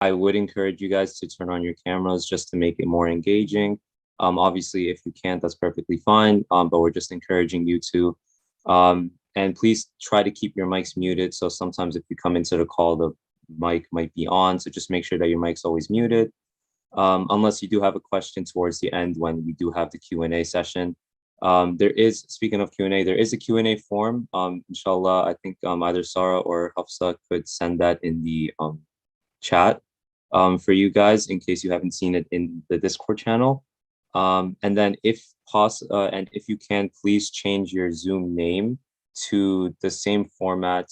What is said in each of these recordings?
I would encourage you guys to turn on your cameras just to make it more engaging. Obviously, if you can't, that's perfectly fine. But we're just encouraging you to. And please try to keep your mics muted. So sometimes if you come into the call, the mic might be on. So just make sure that your mic's always muted. Unless you do have a question towards the end when we do have the Q&A session. There is, speaking of Q&A, there is a Q&A form. Inshallah, I think either Sarah or Hafsa could send that in the chat for you guys in case you haven't seen it in the Discord channel. And then if possible, and if you can, please change your Zoom name to the same format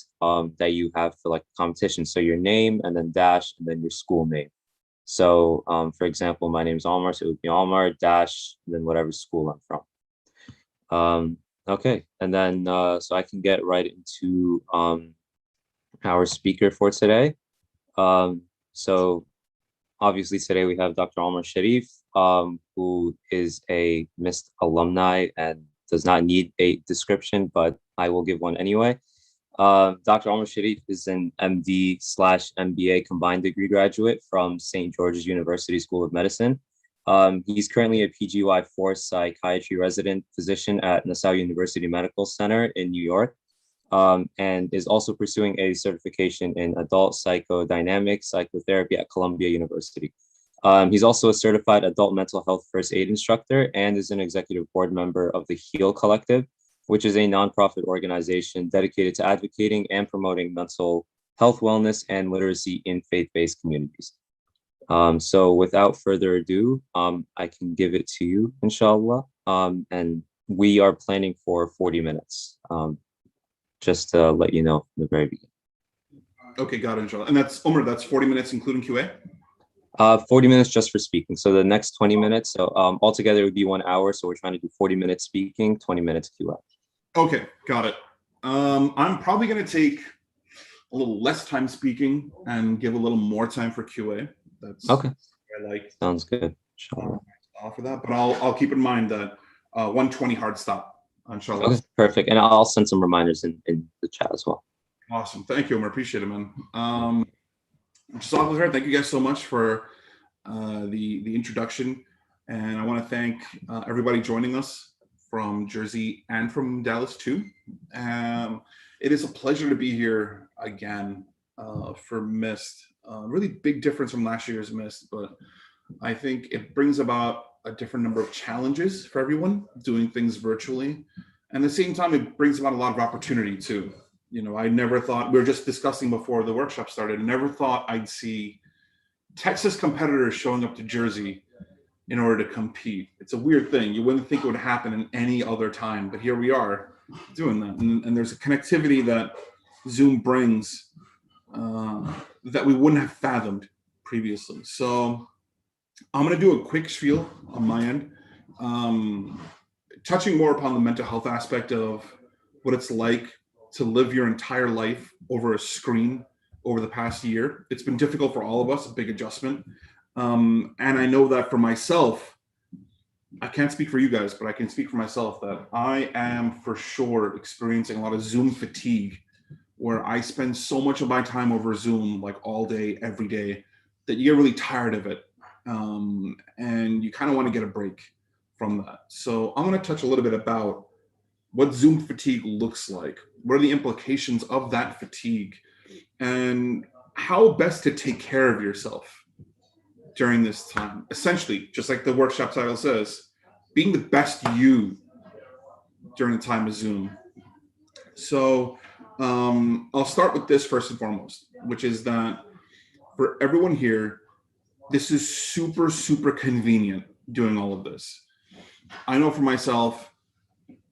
that you have for like competition. So your name and then dash and then your school name. So for example, my name is Omar, so it would be Omar dash, and then whatever school I'm from. Okay, and then so I can get right into our speaker for today. So obviously today we have Dr. Omar Sharif, who is a MIST alumni and does not need a description, but I will give one anyway. Dr. Omar Sharif is an MD/MBA combined degree graduate from St. George's University School of Medicine. He's currently a PGY4 psychiatry resident physician at Nassau University Medical Center in New York, and is also pursuing a certification in adult psychodynamic psychotherapy at Columbia University. He's also a certified adult mental health first aid instructor and is an executive board member of the HEAL Collective, which is a nonprofit organization dedicated to advocating and promoting mental health, wellness, and literacy in faith-based communities. So without further ado, I can give it to you, inshallah. And we are planning for 40 minutes, just to let you know from the very beginning. Okay, got it, inshallah. And that's, Omar, that's 40 minutes including QA? 40 minutes just for speaking. So the next 20 minutes, so altogether it would be 1 hour. So we're trying to do 40 minutes speaking, 20 minutes QA. Okay, got it. I'm probably going to take a little less time speaking and give a little more time for QA. That's okay. I like. Sounds good. For that, but I'll keep in mind that 1:20 hard stop. Inshallah. Okay, perfect. And I'll send some reminders in the chat as well. Awesome. Thank you, Omar. Appreciate it, man. Thank you guys so much for the introduction. And I want to thank everybody joining us from Jersey and from Dallas too. It is a pleasure to be here again for MIST. Really big difference from last year's MIST, but I think it brings about a different number of challenges for everyone doing things virtually. And at the same time, it brings about a lot of opportunity too. You know, I never thought, we were just discussing before the workshop started, I never thought I'd see Texas competitors showing up to Jersey in order to compete. It's a weird thing. You wouldn't think it would happen in any other time, but here we are doing that. And there's a connectivity that Zoom brings that we wouldn't have fathomed previously. So I'm going to do a quick spiel on my end, touching more upon the mental health aspect of what it's like to live your entire life over a screen over the past year. It's been difficult for all of us, a big adjustment. And I know that for myself, I can't speak for you guys, but I can speak for myself that I am for sure experiencing a lot of Zoom fatigue, where I spend so much of my time over Zoom, like all day, every day, that you get really tired of it. And you kind of want to get a break from that. So I'm going to touch a little bit about what Zoom fatigue looks like. What are the implications of that fatigue? And how best to take care of yourself during this time. Essentially, just like the workshop title says, being the best you during the time of Zoom. So I'll start with this first and foremost, which is that for everyone here, this is super, super convenient doing all of this. I know for myself,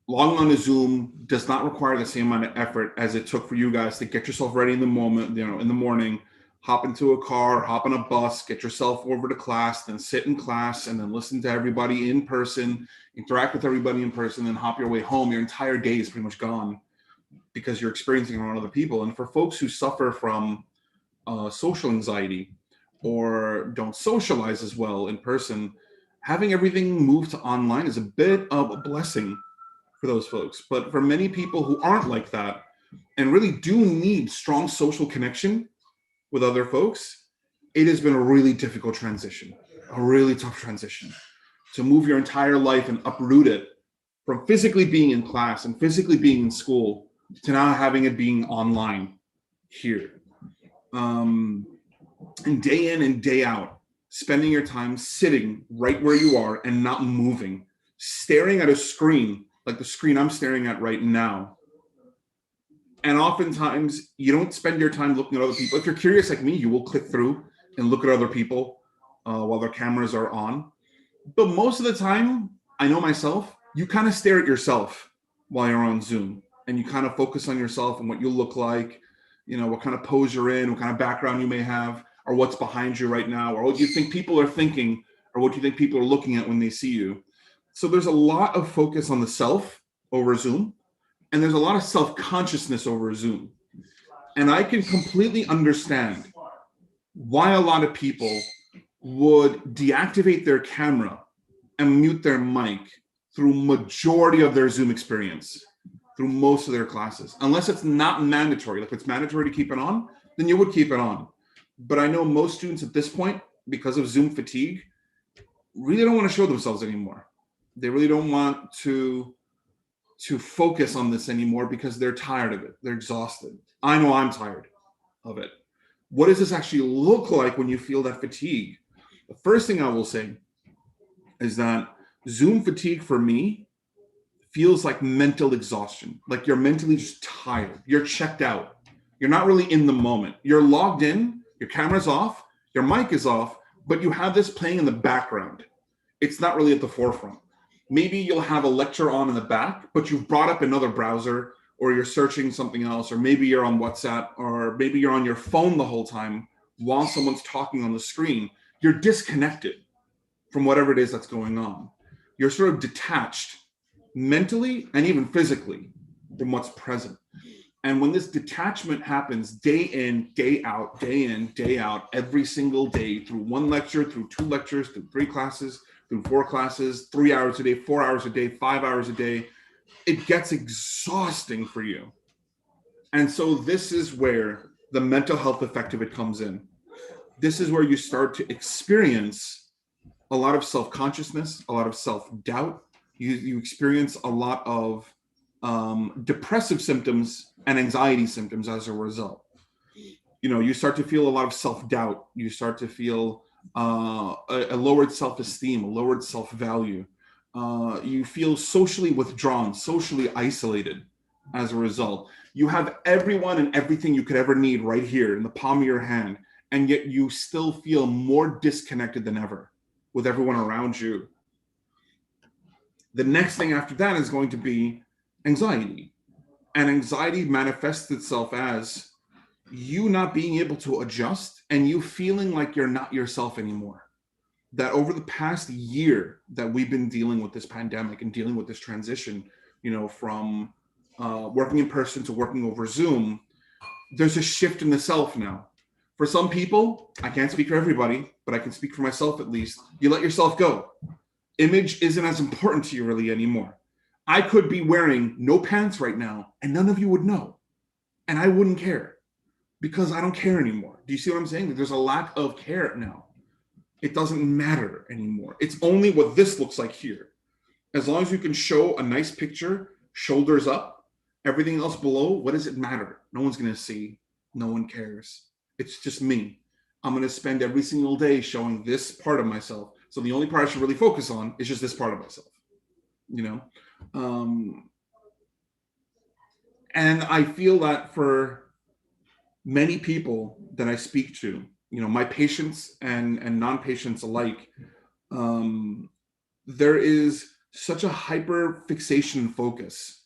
logging on to Zoom does not require the same amount of effort as it took for you guys to get yourself ready in the moment, you know, in the morning, hop into a car, hop on a bus, get yourself over to class, then sit in class, and then listen to everybody in person, interact with everybody in person, then hop your way home. Your entire day is pretty much gone because you're experiencing around other people. And for folks who suffer from social anxiety or don't socialize as well in person, having everything move to online is a bit of a blessing for those folks. But for many people who aren't like that and really do need strong social connection with other folks, it has been a really difficult transition, a really tough transition to move your entire life and uproot it from physically being in class and physically being in school to now having it being online here. And day in and day out, spending your time sitting right where you are and not moving, staring at a screen like the screen I'm staring at right now. And oftentimes you don't spend your time looking at other people. If you're curious like me, you will click through and look at other people while their cameras are on. But most of the time, I know myself, you kind of stare at yourself while you're on Zoom, and you kind of focus on yourself and what you look like, you know, what kind of pose you're in, what kind of background you may have, or what's behind you right now, or what you think people are thinking, or what you think people are looking at when they see you. So there's a lot of focus on the self over Zoom, and there's a lot of self-consciousness over Zoom. And I can completely understand why a lot of people would deactivate their camera and mute their mic through majority of their Zoom experience, through most of their classes, unless it's not mandatory. Like if it's mandatory to keep it on, then you would keep it on. But I know most students at this point, because of Zoom fatigue, really don't want to show themselves anymore. They really don't want to focus on this anymore because they're tired of it. They're exhausted. I know I'm tired of it. What does this actually look like when you feel that fatigue? The first thing I will say is that Zoom fatigue for me feels like mental exhaustion. Like you're mentally just tired. You're checked out. You're not really in the moment. You're logged in, your camera's off, your mic is off, but you have this playing in the background. It's not really at the forefront. Maybe you'll have a lecture on in the back, but you've brought up another browser, or you're searching something else, or maybe you're on WhatsApp, or maybe you're on your phone the whole time while someone's talking on the screen. You're disconnected from whatever it is that's going on. You're sort of detached mentally and even physically from what's present. And when this detachment happens day in, day out, every single day, through one lecture, through two lectures, through three classes, through four classes, 3 hours a day, 4 hours a day, 5 hours a day, it gets exhausting for you. And so this is where the mental health effect of it comes in. This is where you start to experience a lot of self-consciousness, a lot of self-doubt. You experience a lot of depressive symptoms and anxiety symptoms as a result. You know, you start to feel a lot of self-doubt. You start to feel a lowered self-esteem, a lowered self-value. You feel socially withdrawn, socially isolated as a result. You have everyone and everything you could ever need right here in the palm of your hand, and yet you still feel more disconnected than ever with everyone around you. The next thing after that is going to be anxiety. And anxiety manifests itself as you not being able to adjust and you feeling like you're not yourself anymore. That over the past year that we've been dealing with this pandemic and dealing with this transition, you know, from working in person to working over Zoom, there's a shift in the self now. For some people, I can't speak for everybody, but I can speak for myself at least. You let yourself go. Image isn't as important to you really anymore. I could be wearing no pants right now and none of you would know. And I wouldn't care because I don't care anymore. Do you see what I'm saying? There's a lack of care now. It doesn't matter anymore. It's only what this looks like here. As long as you can show a nice picture, shoulders up, everything else below, what does it matter? No one's going to see. No one cares. It's just me. I'm going to spend every single day showing this part of myself. So the only part I should really focus on is just this part of myself, you know? And I feel that for many people that I speak to, you know, my patients and non-patients alike, there is such a hyper fixation focus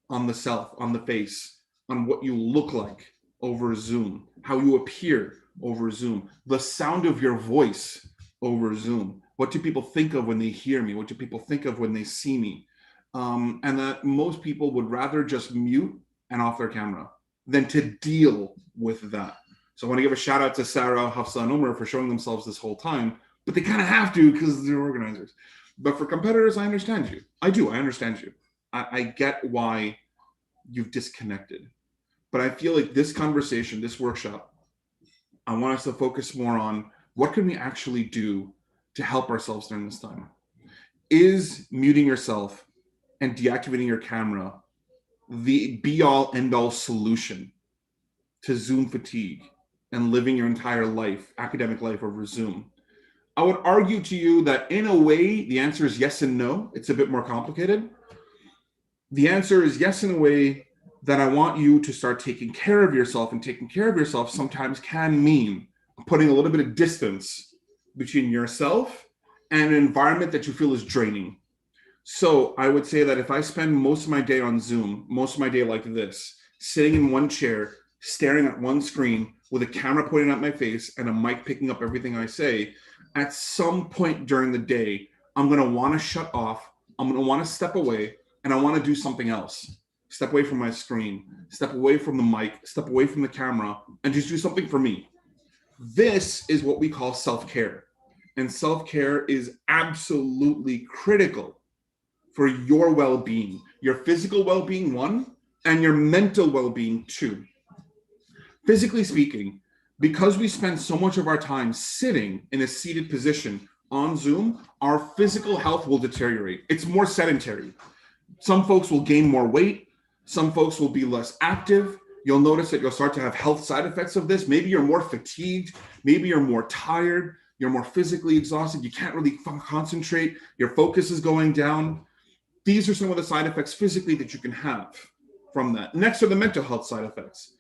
on the self, on the face, on what you look like over Zoom, how you appear over Zoom, the sound of your voice over Zoom. What do people think of when they hear me? What do people think of when they see me? And that most people would rather just mute and off their camera than to deal with that. So I want to give a shout out to Sarah, Hafsa, and Omar for showing themselves this whole time, but they kind of have to because they're organizers. But for competitors, I understand you. I understand you. I get why you've disconnected. But I feel like this conversation, this workshop, I want us to focus more on what can we actually do to help ourselves during this time. Is muting yourself and deactivating your camera the be-all, end-all solution to Zoom fatigue and living your entire life, academic life, over Zoom? I would argue to you that in a way, the answer is yes and no. It's a bit more complicated. The answer is yes in a way that I want you to start taking care of yourself, and taking care of yourself sometimes can mean putting a little bit of distance between yourself and an environment that you feel is draining. So I would say that if I spend most of my day on Zoom, most of my day like this, sitting in one chair, staring at one screen with a camera pointing at my face and a mic picking up everything I say, at some point during the day, I'm going to want to shut off. I'm going to want to step away, and I want to do something else. Step away from my screen, step away from the mic, step away from the camera, and just do something for me. This is what we call self-care. And self-care is absolutely critical for your well-being, your physical well-being, one, and your mental well-being, two. Physically speaking, because we spend so much of our time sitting in a seated position on Zoom, our physical health will deteriorate. It's more sedentary. Some folks will gain more weight. Some folks will be less active. You'll notice that you'll start to have health side effects of this. Maybe you're more fatigued. Maybe you're more tired. You're more physically exhausted. You can't really concentrate. Your focus is going down. These are some of the side effects physically that you can have from that. Next are the mental health side effects.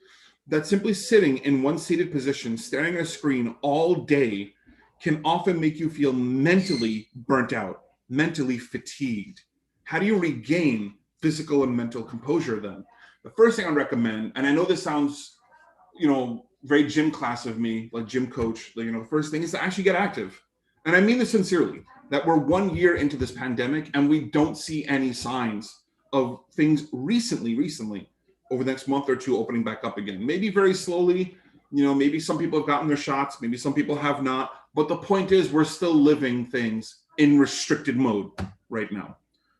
That simply sitting in one seated position, staring at a screen all day, can often make you feel mentally burnt out, mentally fatigued. How do you regain physical and mental composure then? The first thing I recommend, and I know this sounds, very gym class of me, like gym coach, the first thing is to actually get active. And I mean this sincerely, that we're 1 year into this pandemic and we don't see any signs of things recently, over the next month or two, opening back up again. Maybe very slowly, maybe some people have gotten their shots, maybe some people have not. But the point is, we're still living things in restricted mode right now.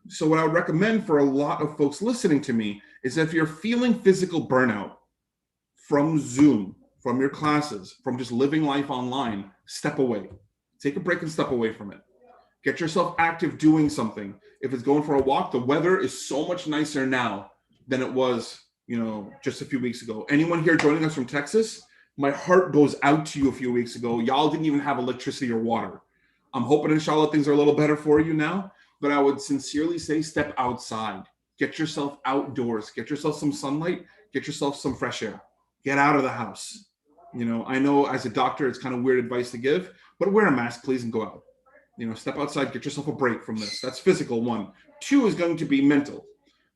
So what I would recommend for a lot of folks listening to me is that if you're feeling physical burnout from Zoom, from your classes, from just living life online, step away. Take a break and step away from it. Get yourself active doing something. If it's going for a walk, the weather is so much nicer now than it was, just a few weeks ago. Anyone here joining us from Texas? My heart goes out to you a few weeks ago. Y'all didn't even have electricity or water. I'm hoping, inshallah, things are a little better for you now. But I would sincerely say step outside. Get yourself outdoors. Get yourself some sunlight. Get yourself some fresh air. Get out of the house. I know as a doctor, it's kind of weird advice to give, but wear a mask, please, and go out. Step outside, get yourself a break from this. That's physical, one. Two is going to be mental.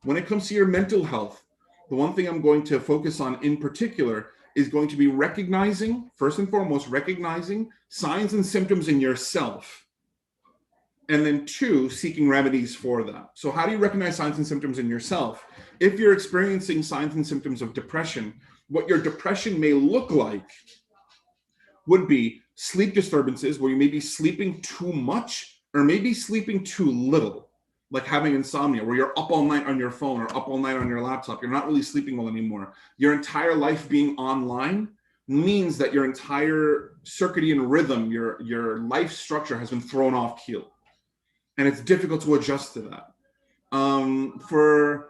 When it comes to your mental health, the one thing I'm going to focus on in particular is going to be recognizing, first and foremost, recognizing signs and symptoms in yourself. And then two, seeking remedies for that. So how do you recognize signs and symptoms in yourself? If you're experiencing signs and symptoms of depression, what your depression may look like would be sleep disturbances, where you may be sleeping too much or maybe sleeping too little, like having insomnia, where you're up all night on your phone or up all night on your laptop. You're not really sleeping well anymore. Your entire life being online means that your entire circadian rhythm, your life structure has been thrown off keel. And it's difficult to adjust to that. For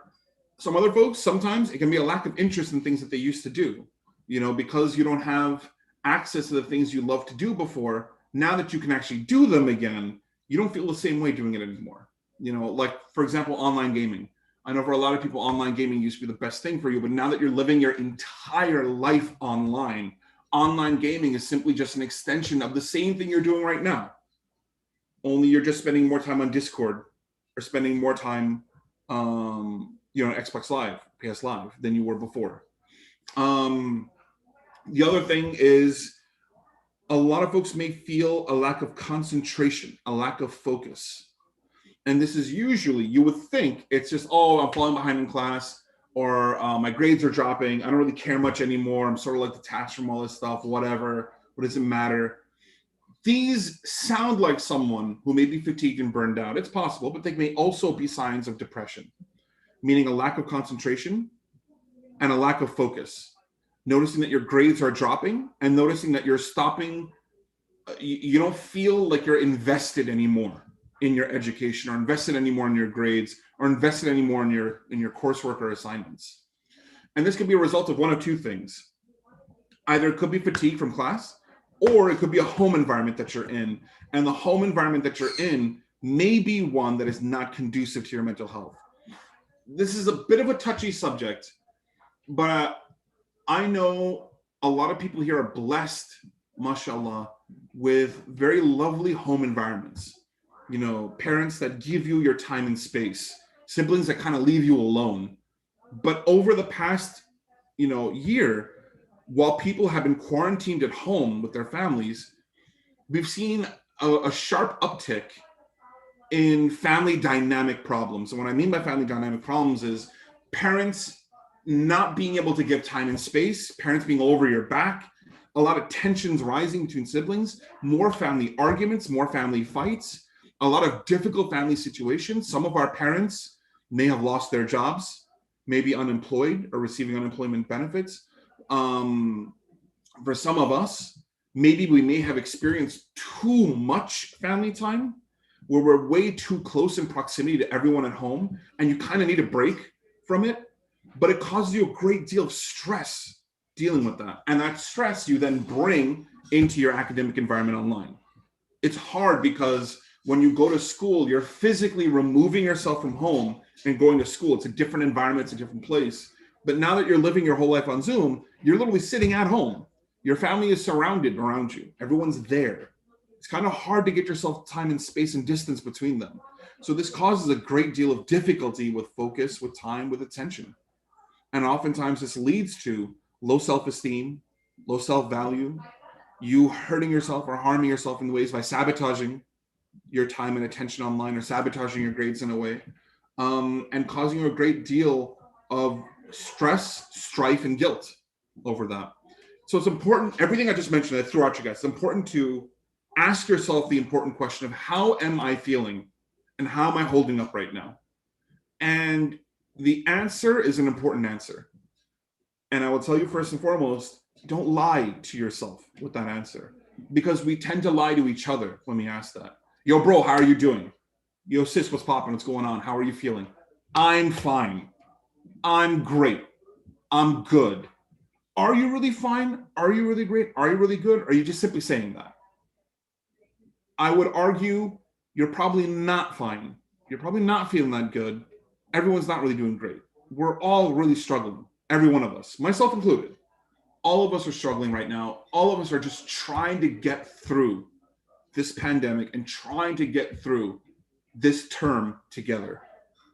some other folks, sometimes it can be a lack of interest in things that they used to do, because you don't have access to the things you loved to do before. Now that you can actually do them again, you don't feel the same way doing it anymore. Like, for example, online gaming. I know for a lot of people, online gaming used to be the best thing for you, but now that you're living your entire life online gaming is simply just an extension of the same thing you're doing right now. Only you're just spending more time on Discord or spending more time, Xbox Live, PS Live than you were before. The other thing is a lot of folks may feel a lack of concentration, a lack of focus. And this is usually, you would think it's just, I'm falling behind in class, or my grades are dropping. I don't really care much anymore. I'm sort of like detached from all this stuff, whatever. What does it matter? These sound like someone who may be fatigued and burned out. It's possible, but they may also be signs of depression, meaning a lack of concentration and a lack of focus. noticing that your grades are dropping, and noticing that you're stopping. You don't feel like you're invested anymore in your education, or invested anymore in your grades, or invested anymore in your coursework or assignments. And this could be a result of one of two things. Either it could be fatigue from class, or it could be a home environment that you're in. And the home environment that you're in may be one that is not conducive to your mental health. This is a bit of a touchy subject, but I know a lot of people here are blessed, mashallah, with very lovely home environments. You know, parents that give you your time and space, siblings that kind of leave you alone. But over the past, year, while people have been quarantined at home with their families, we've seen a sharp uptick in family dynamic problems. And what I mean by family dynamic problems is parents not being able to give time and space, parents being over your back, a lot of tensions rising between siblings, more family arguments, more family fights, a lot of difficult family situations. Some of our parents may have lost their jobs, maybe unemployed or receiving unemployment benefits. For some of us, maybe we may have experienced too much family time, where we're way too close in proximity to everyone at home, and you kind of need a break from it, but it causes you a great deal of stress dealing with that. And that stress you then bring into your academic environment online. It's hard because when you go to school, you're physically removing yourself from home and going to school. It's a different environment, it's a different place. But now that you're living your whole life on Zoom, you're literally sitting at home. Your family is surrounded around you. Everyone's there. It's kind of hard to get yourself time and space and distance between them. So this causes a great deal of difficulty with focus, with time, with attention. And oftentimes this leads to low self-esteem, low self-value, you hurting yourself or harming yourself in ways by sabotaging your time and attention online, or sabotaging your grades in a way, and causing you a great deal of stress, strife, and guilt over that. So it's important, everything I just mentioned, I threw out you guys, it's important to ask yourself the important question of how am I feeling and how am I holding up right now? And the answer is an important answer. And I will tell you first and foremost, don't lie to yourself with that answer, because we tend to lie to each other when we ask that. Yo, bro, how are you doing? Yo, sis, what's popping? What's going on? How are you feeling? I'm fine. I'm great. I'm good. Are you really fine? Are you really great? Are you really good? Or are you just simply saying that? I would argue you're probably not fine. You're probably not feeling that good. Everyone's not really doing great. We're all really struggling. Every one of us, myself included. All of us are struggling right now. All of us are just trying to get through this pandemic and trying to get through this term together.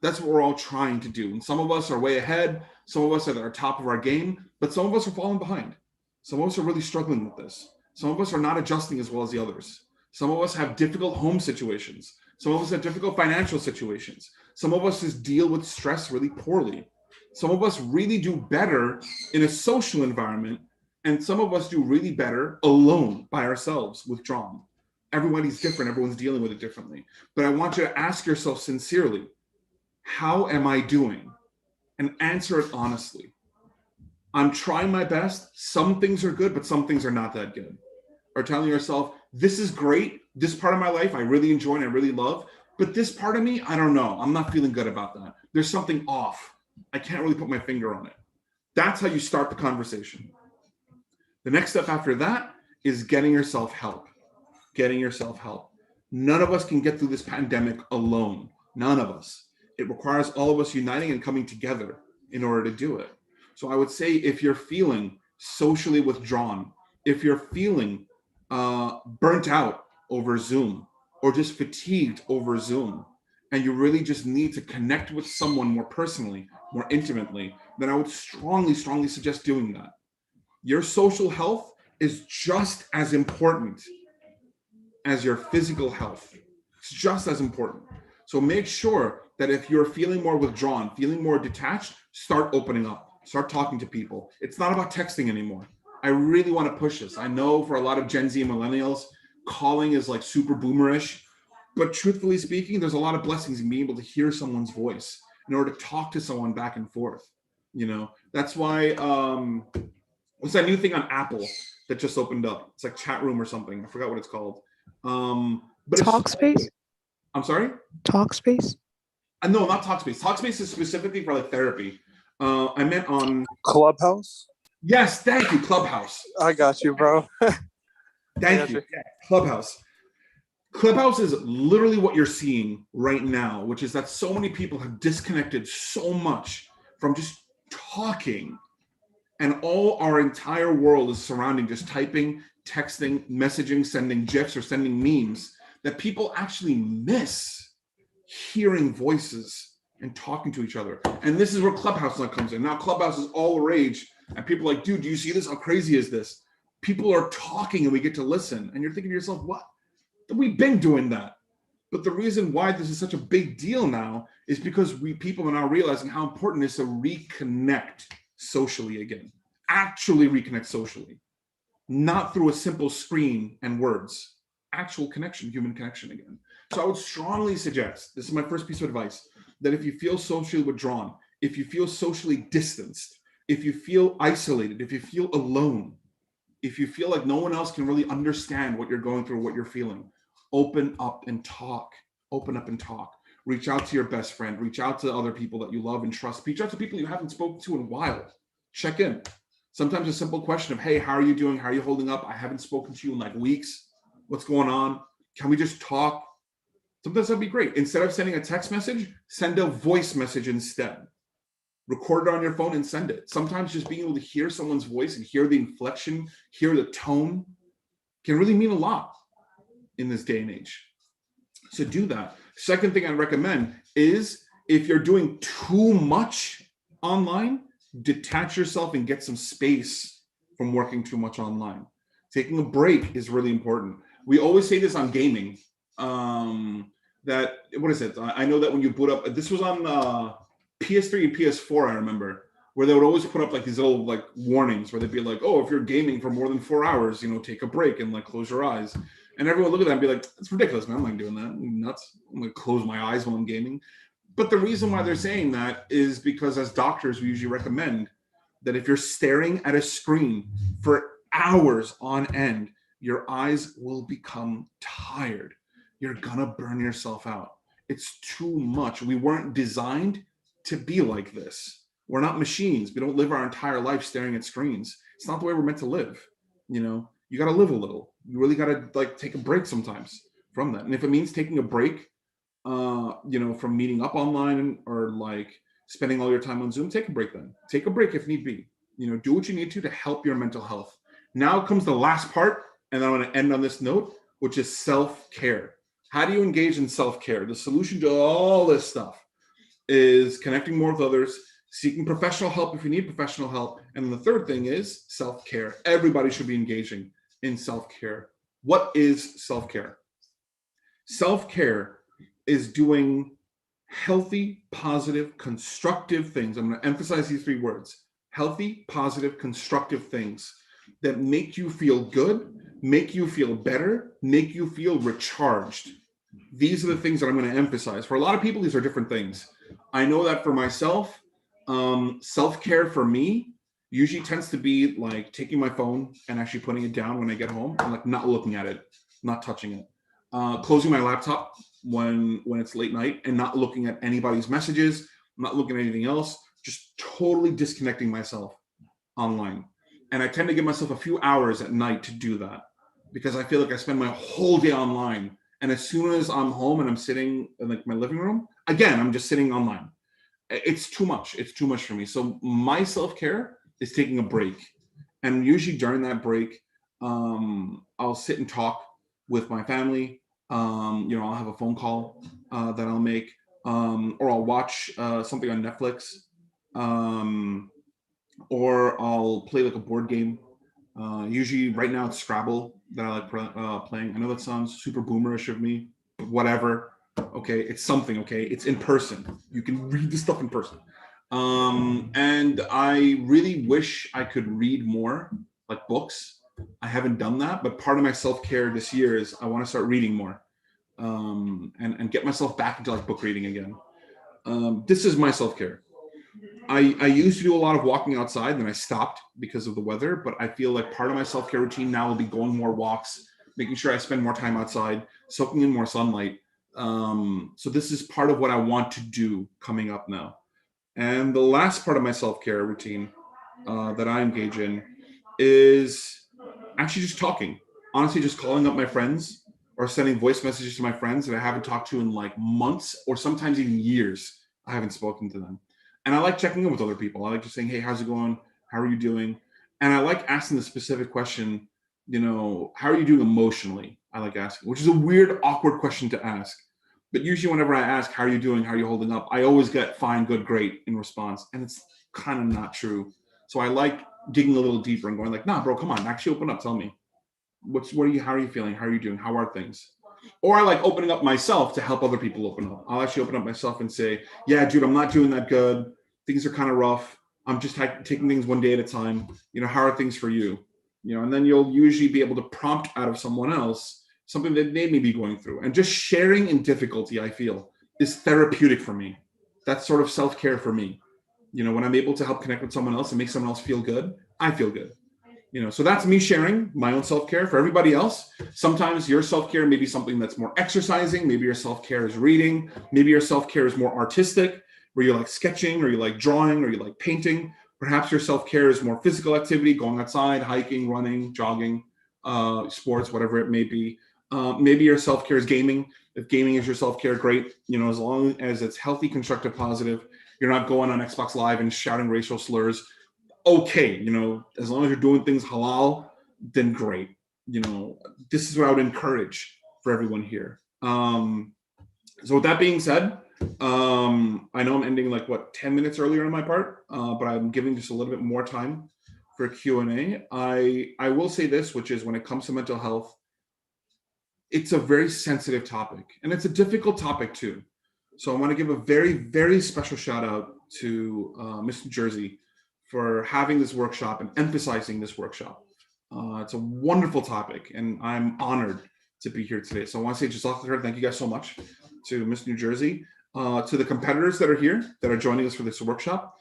That's what we're all trying to do. And some of us are way ahead. Some of us are at the top of our game, but some of us are falling behind. Some of us are really struggling with this. Some of us are not adjusting as well as the others. Some of us have difficult home situations. Some of us have difficult financial situations. Some of us just deal with stress really poorly. Some of us really do better in a social environment, and some of us do really better alone by ourselves, withdrawn. Everybody's different. Everyone's dealing with it differently. But I want you to ask yourself sincerely, how am I doing? And answer it honestly. I'm trying my best. Some things are good, but some things are not that good. Or telling yourself, this is great. This part of my life I really enjoy and I really love. But this part of me, I don't know. I'm not feeling good about that. There's something off. I can't really put my finger on it. That's how you start the conversation. The next step after that is getting yourself help. Getting yourself help. None of us can get through this pandemic alone. None of us. It requires all of us uniting and coming together in order to do it. So I would say if you're feeling socially withdrawn, if you're feeling burnt out over Zoom, or just fatigued over Zoom, and you really just need to connect with someone more personally, more intimately, then I would strongly, strongly suggest doing that. Your social health is just as important as your physical health. It's just as important. So make sure that if you're feeling more withdrawn, feeling more detached, start opening up, start talking to people. It's not about texting anymore. I really want to push this. I know for a lot of Gen Z and millennials, calling is like super boomerish, but truthfully speaking, there's a lot of blessings in being able to hear someone's voice in order to talk to someone back and forth. You know, that's why What's that new thing on Apple that just opened up? It's like chat room or something. I forgot what it's called. But Talkspace? I'm sorry? Talkspace? No, not Talkspace. Talkspace is specifically for like therapy. I meant on Clubhouse. Yes, thank you, Clubhouse. I got you, bro. Thank you. Yeah, Clubhouse. Clubhouse is literally what you're seeing right now, which is that so many people have disconnected so much from just talking, and all our entire world is surrounding just typing, texting, messaging, sending GIFs or sending memes, that people actually miss hearing voices and talking to each other. And this is where Clubhouse now comes in. Now Clubhouse is all the rage, and people are like, dude, do you see this? How crazy is this? People are talking and we get to listen. And you're thinking to yourself, what? We've been doing that. But the reason why this is such a big deal now is because people are now realizing how important it is to reconnect socially again. Actually reconnect socially. Not through a simple screen and words. Actual connection, human connection again. So I would strongly suggest, this is my first piece of advice, that if you feel socially withdrawn, if you feel socially distanced, if you feel isolated, if you feel alone, if you feel like no one else can really understand what you're going through, what you're feeling, open up and talk. Open up and talk. Reach out to your best friend. Reach out to other people that you love and trust. Reach out to people you haven't spoken to in a while. Check in. Sometimes a simple question of, hey, how are you doing? How are you holding up? I haven't spoken to you in like weeks. What's going on? Can we just talk? Sometimes that'd be great. Instead of sending a text message, send a voice message instead. Record it on your phone and send it. Sometimes just being able to hear someone's voice and hear the inflection, hear the tone can really mean a lot in this day and age. So do that. Second thing I recommend is if you're doing too much online, detach yourself and get some space from working too much online. Taking a break is really important. We always say this on gaming. That, what is it? I know that when you boot up, this was on PS3 and PS4, I remember, where they would always put up like these little like warnings where they'd be like, oh, if you're gaming for more than 4 hours, take a break and like close your eyes. And everyone would look at that and be like, it's ridiculous, man. I'm not doing that. I'm nuts. I'm gonna close my eyes while I'm gaming. But the reason why they're saying that is because as doctors, we usually recommend that if you're staring at a screen for hours on end, your eyes will become tired. You're gonna burn yourself out. It's too much. We weren't designed to be like this. We're not machines. We don't live our entire life staring at screens. It's not the way we're meant to live. You got to live a little. You really got to like take a break sometimes from that. And if it means taking a break, from meeting up online or like spending all your time on Zoom, take a break then. Take a break if need be. Do what you need to help your mental health. Now comes the last part, and I'm going to end on this note, which is self-care. How do you engage in self-care? The solution to all this stuff is connecting more with others, seeking professional help if you need professional help. And the third thing is self-care. Everybody should be engaging in self-care. What is self-care? Self-care is doing healthy, positive, constructive things. I'm going to emphasize these 3 words. Healthy, positive, constructive things that make you feel good, make you feel better, make you feel recharged. These are the things that I'm going to emphasize. For a lot of people, these are different things. I know that for myself, self-care for me usually tends to be like taking my phone and actually putting it down when I get home and like not looking at it, not touching it. Closing my laptop when it's late night and not looking at anybody's messages, not looking at anything else, just totally disconnecting myself online. And I tend to give myself a few hours at night to do that because I feel like I spend my whole day online. And as soon as I'm home and I'm sitting in like my living room, again, I'm just sitting online. It's too much. It's too much for me. So my self-care is taking a break. And usually during that break, I'll sit and talk with my family. I'll have a phone call that I'll make, or I'll watch something on Netflix, or I'll play like a board game. Usually right now it's Scrabble that I like playing. I know that sounds super boomerish of me, but whatever. Okay, it's something. Okay, it's in person. You can read the stuff in person. And I really wish I could read more, like books. I haven't done that, but part of my self-care this year is I want to start reading more, and get myself back into like book reading again. This is my self-care. I used to do a lot of walking outside, and then I stopped because of the weather. But I feel like part of my self-care routine now will be going more walks, making sure I spend more time outside, soaking in more sunlight. So this is part of what I want to do coming up now. And the last part of my self-care routine that I engage in is actually just talking. Honestly, just calling up my friends or sending voice messages to my friends that I haven't talked to in like months or sometimes even years. I haven't spoken to them. And I like checking in with other people. I like just saying, hey, how's it going? How are you doing? And I like asking the specific question, how are you doing emotionally? I like asking, which is a weird, awkward question to ask. But usually whenever I ask, how are you doing? How are you holding up? I always get fine, good, great in response. And it's kind of not true. So I like digging a little deeper and going like, nah, bro, come on, actually open up. Tell me. How are you feeling? How are you doing? How are things? Or I like opening up myself to help other people open up. I'll actually open up myself and say, yeah, dude, I'm not doing that good. Things are kind of rough. I'm just taking things one day at a time. How are things for you? And then you'll usually be able to prompt out of someone else something that they may be going through. And just sharing in difficulty, I feel, is therapeutic for me. That's sort of self-care for me. When I'm able to help connect with someone else and make someone else feel good, I feel good. So that's me sharing my own self-care. For everybody else, sometimes your self-care may be something that's more exercising. Maybe your self-care is reading. Maybe your self-care is more artistic, where you like sketching or you like drawing or you like painting. Perhaps your self-care is more physical activity, going outside, hiking, running, jogging, sports, whatever it may be. Maybe your self-care is gaming. If gaming is your self-care, great. As long as it's healthy, constructive, positive, you're not going on Xbox Live and shouting racial slurs. Okay, as long as you're doing things halal, then great. This is what I would encourage for everyone here. So with that being said, I know I'm ending like 10 minutes earlier on my part, but I'm giving just a little bit more time for Q&A. I will say this, which is when it comes to mental health, it's a very sensitive topic, and it's a difficult topic too. So I want to give a very, very special shout out to Miss New Jersey for having this workshop and emphasizing this workshop. It's a wonderful topic, and I'm honored to be here today. So I want to say Jazakallah, thank you guys so much to Miss New Jersey, to the competitors that are here, that are joining us for this workshop.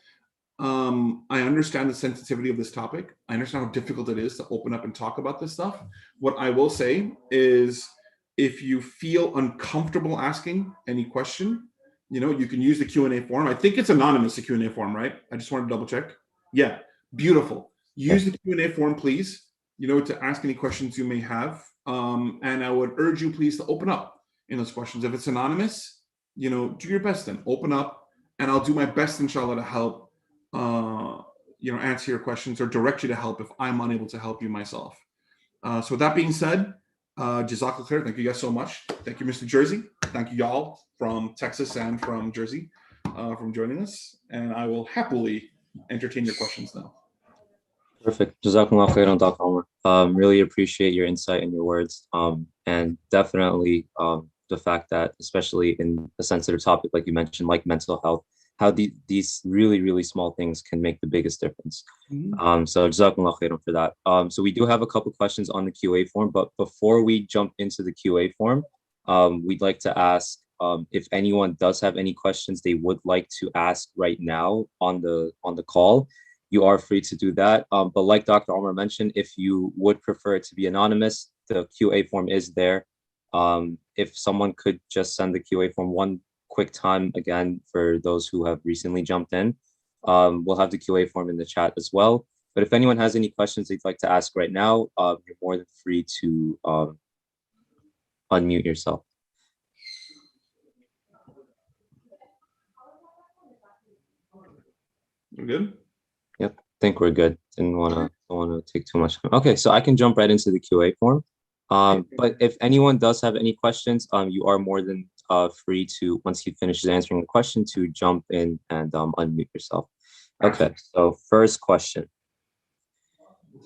I understand the sensitivity of this topic. I understand how difficult it is to open up and talk about this stuff. What I will say is, if you feel uncomfortable asking any question, you can use the Q&A form. I think it's anonymous, the Q&A form, right? I just wanted to double check. Yeah, beautiful. Use the Q&A form, please, to ask any questions you may have. And I would urge you, please, to open up in those questions. If it's anonymous, do your best then. Open up, and I'll do my best, inshallah, to help, answer your questions or direct you to help if I'm unable to help you myself. So with that being said, Jazakallah khair. Thank you guys so much. Thank you, Mr. Jersey. Thank you, y'all from Texas and from Jersey, from joining us. And I will happily entertain your questions now. Perfect. Jazakumullah khairan, Dr. Omar. Really appreciate your insight and your words. And definitely the fact that, especially in a sensitive topic, like you mentioned, like mental health, how these really, really small things can make the biggest difference. So Jazakumullah khairan for that. So we do have a couple questions on the QA form, but before we jump into the QA form, we'd like to ask if anyone does have any questions they would like to ask right now on the call. You are free to do that. But like Dr. Omar mentioned, if you would prefer it to be anonymous, the QA form is there. If someone could just send the QA form one quick time again for those who have recently jumped in. We'll have the QA form in the chat as well. But if anyone has any questions they'd like to ask right now, you're more than free to unmute yourself. We're good? Yep, I think we're good. Don't want to take too much time. Okay, so I can jump right into the QA form. But if anyone does have any questions, you are more than free to, once he finishes answering the question, to jump in and unmute yourself. Okay, so first question.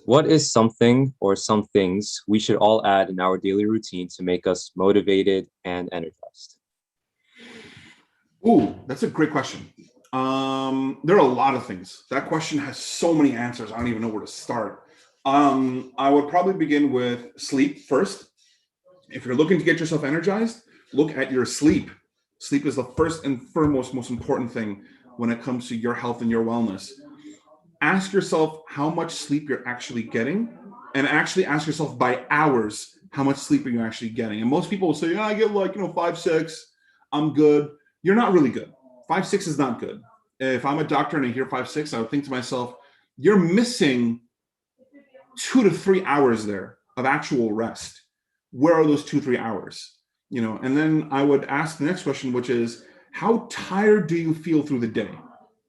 What is something or some things we should all add in our daily routine to make us motivated and energized? Ooh, that's a great question. There are a lot of things. That question has so many answers. I don't even know where to start. I would probably begin with sleep first. If you're looking to get yourself energized, look at your sleep. Sleep is the first and foremost most important thing. when it comes to your health and your wellness. Ask yourself how much sleep you're actually getting, and actually ask yourself by hours how much sleep are you actually getting. And most people will say, I get like 5-6, I'm good. You're not really good. 5-6 is not good. If I'm a doctor and I hear 5-6, I would think to myself, you're missing 2 to 3 hours there of actual rest. Where are those 2-3 hours? And then I would ask the next question, which is, how tired do you feel through the day?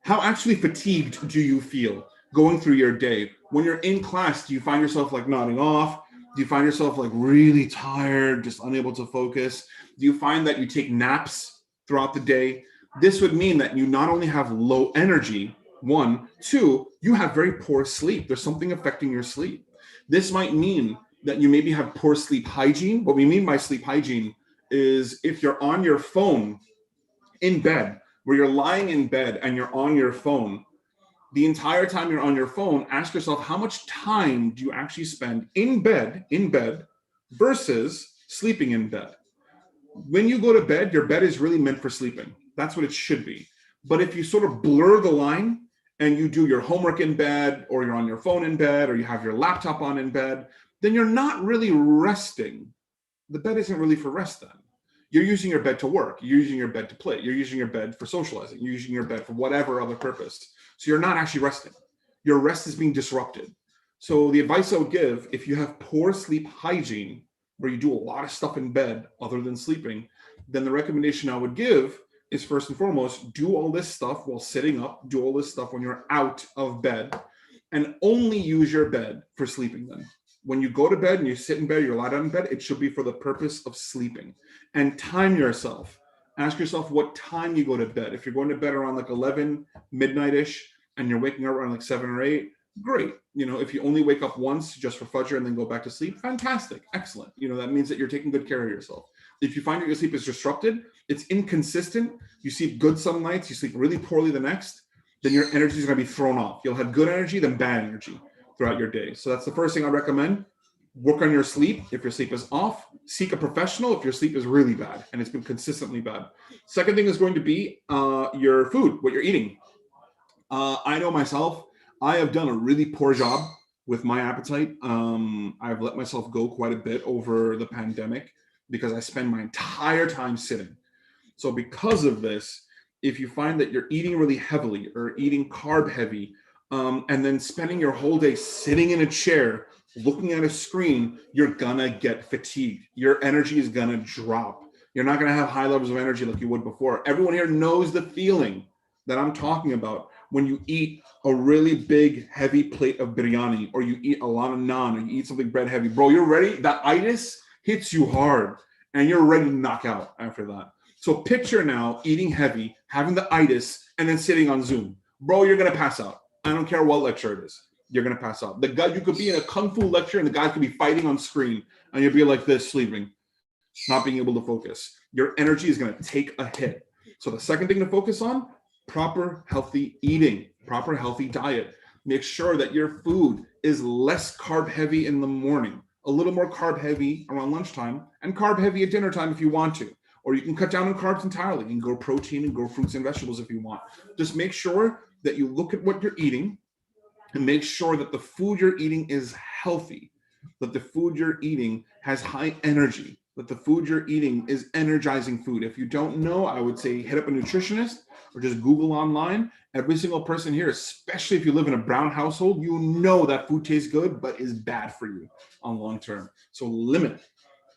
How actually fatigued do you feel going through your day? When you're in class, do you find yourself like nodding off? Do you find yourself like really tired, just unable to focus? Do you find that you take naps throughout the day? This would mean that you not only have low energy, 1, 2, you have very poor sleep. There's something affecting your sleep. This might mean that you maybe have poor sleep hygiene. What we mean by sleep hygiene is if you're on your phone in bed, where you're lying in bed and you're on your phone, the entire time you're on your phone, ask yourself, how much time do you actually spend in bed versus sleeping in bed? When you go to bed, your bed is really meant for sleeping. That's what it should be. But if you sort of blur the line and you do your homework in bed, or you're on your phone in bed, or you have your laptop on in bed, then you're not really resting. The bed isn't really for rest then. You're using your bed to work. You're using your bed to play. You're using your bed for socializing. You're using your bed for whatever other purpose. So you're not actually resting. Your rest is being disrupted. So the advice I would give, if you have poor sleep hygiene, where you do a lot of stuff in bed other than sleeping, then the recommendation I would give is, first and foremost, do all this stuff while sitting up, do all this stuff when you're out of bed, and only use your bed for sleeping then. When you go to bed and you sit in bed, you lie down in bed, it should be for the purpose of sleeping. And time yourself. Ask yourself what time you go to bed. If you're going to bed around like 11, midnight-ish, and you're waking up around like 7 or 8, great. If you only wake up once just for Fajr and then go back to sleep, fantastic, excellent. That means that you're taking good care of yourself. If you find that your sleep is disrupted, it's inconsistent, you sleep good some nights, you sleep really poorly the next, then your energy is going to be thrown off. You'll have good energy, then bad energy throughout your day. So that's the first thing I recommend. Work on your sleep. If your sleep is off, seek a professional if your sleep is really bad and it's been consistently bad. Second thing is going to be your food, what you're eating. I know myself, I have done a really poor job with my appetite. I've let myself go quite a bit over the pandemic because I spend my entire time sitting. So because of this, if you find that you're eating really heavily or eating carb heavy, and then spending your whole day sitting in a chair, looking at a screen, you're gonna get fatigued. Your energy is gonna drop. You're not gonna have high levels of energy like you would before. Everyone here knows the feeling that I'm talking about when you eat a really big, heavy plate of biryani, or you eat a lot of naan, or you eat something bread heavy. Bro, you're ready. That itis hits you hard, and you're ready to knock out after that. So picture now eating heavy, having the itis, and then sitting on Zoom. Bro, you're gonna pass out. I don't care what lecture it is. You're going to pass out. The guy, you could be in a kung fu lecture and the guy could be fighting on screen and you'll be like this, sleeping, not being able to focus. Your energy is going to take a hit. So the second thing to focus on, proper healthy eating, proper healthy diet. Make sure that your food is less carb heavy in the morning, a little more carb heavy around lunchtime, and carb heavy at dinner time if you want to. Or you can cut down on carbs entirely. You can grow protein and grow fruits and vegetables if you want. Just make sure that you look at what you're eating and make sure that the food you're eating is healthy, that the food you're eating has high energy, that the food you're eating is energizing food. If you don't know, I would say hit up a nutritionist or just Google online. Every single person here, especially if you live in a brown household, you know that food tastes good, but is bad for you on long term. So limit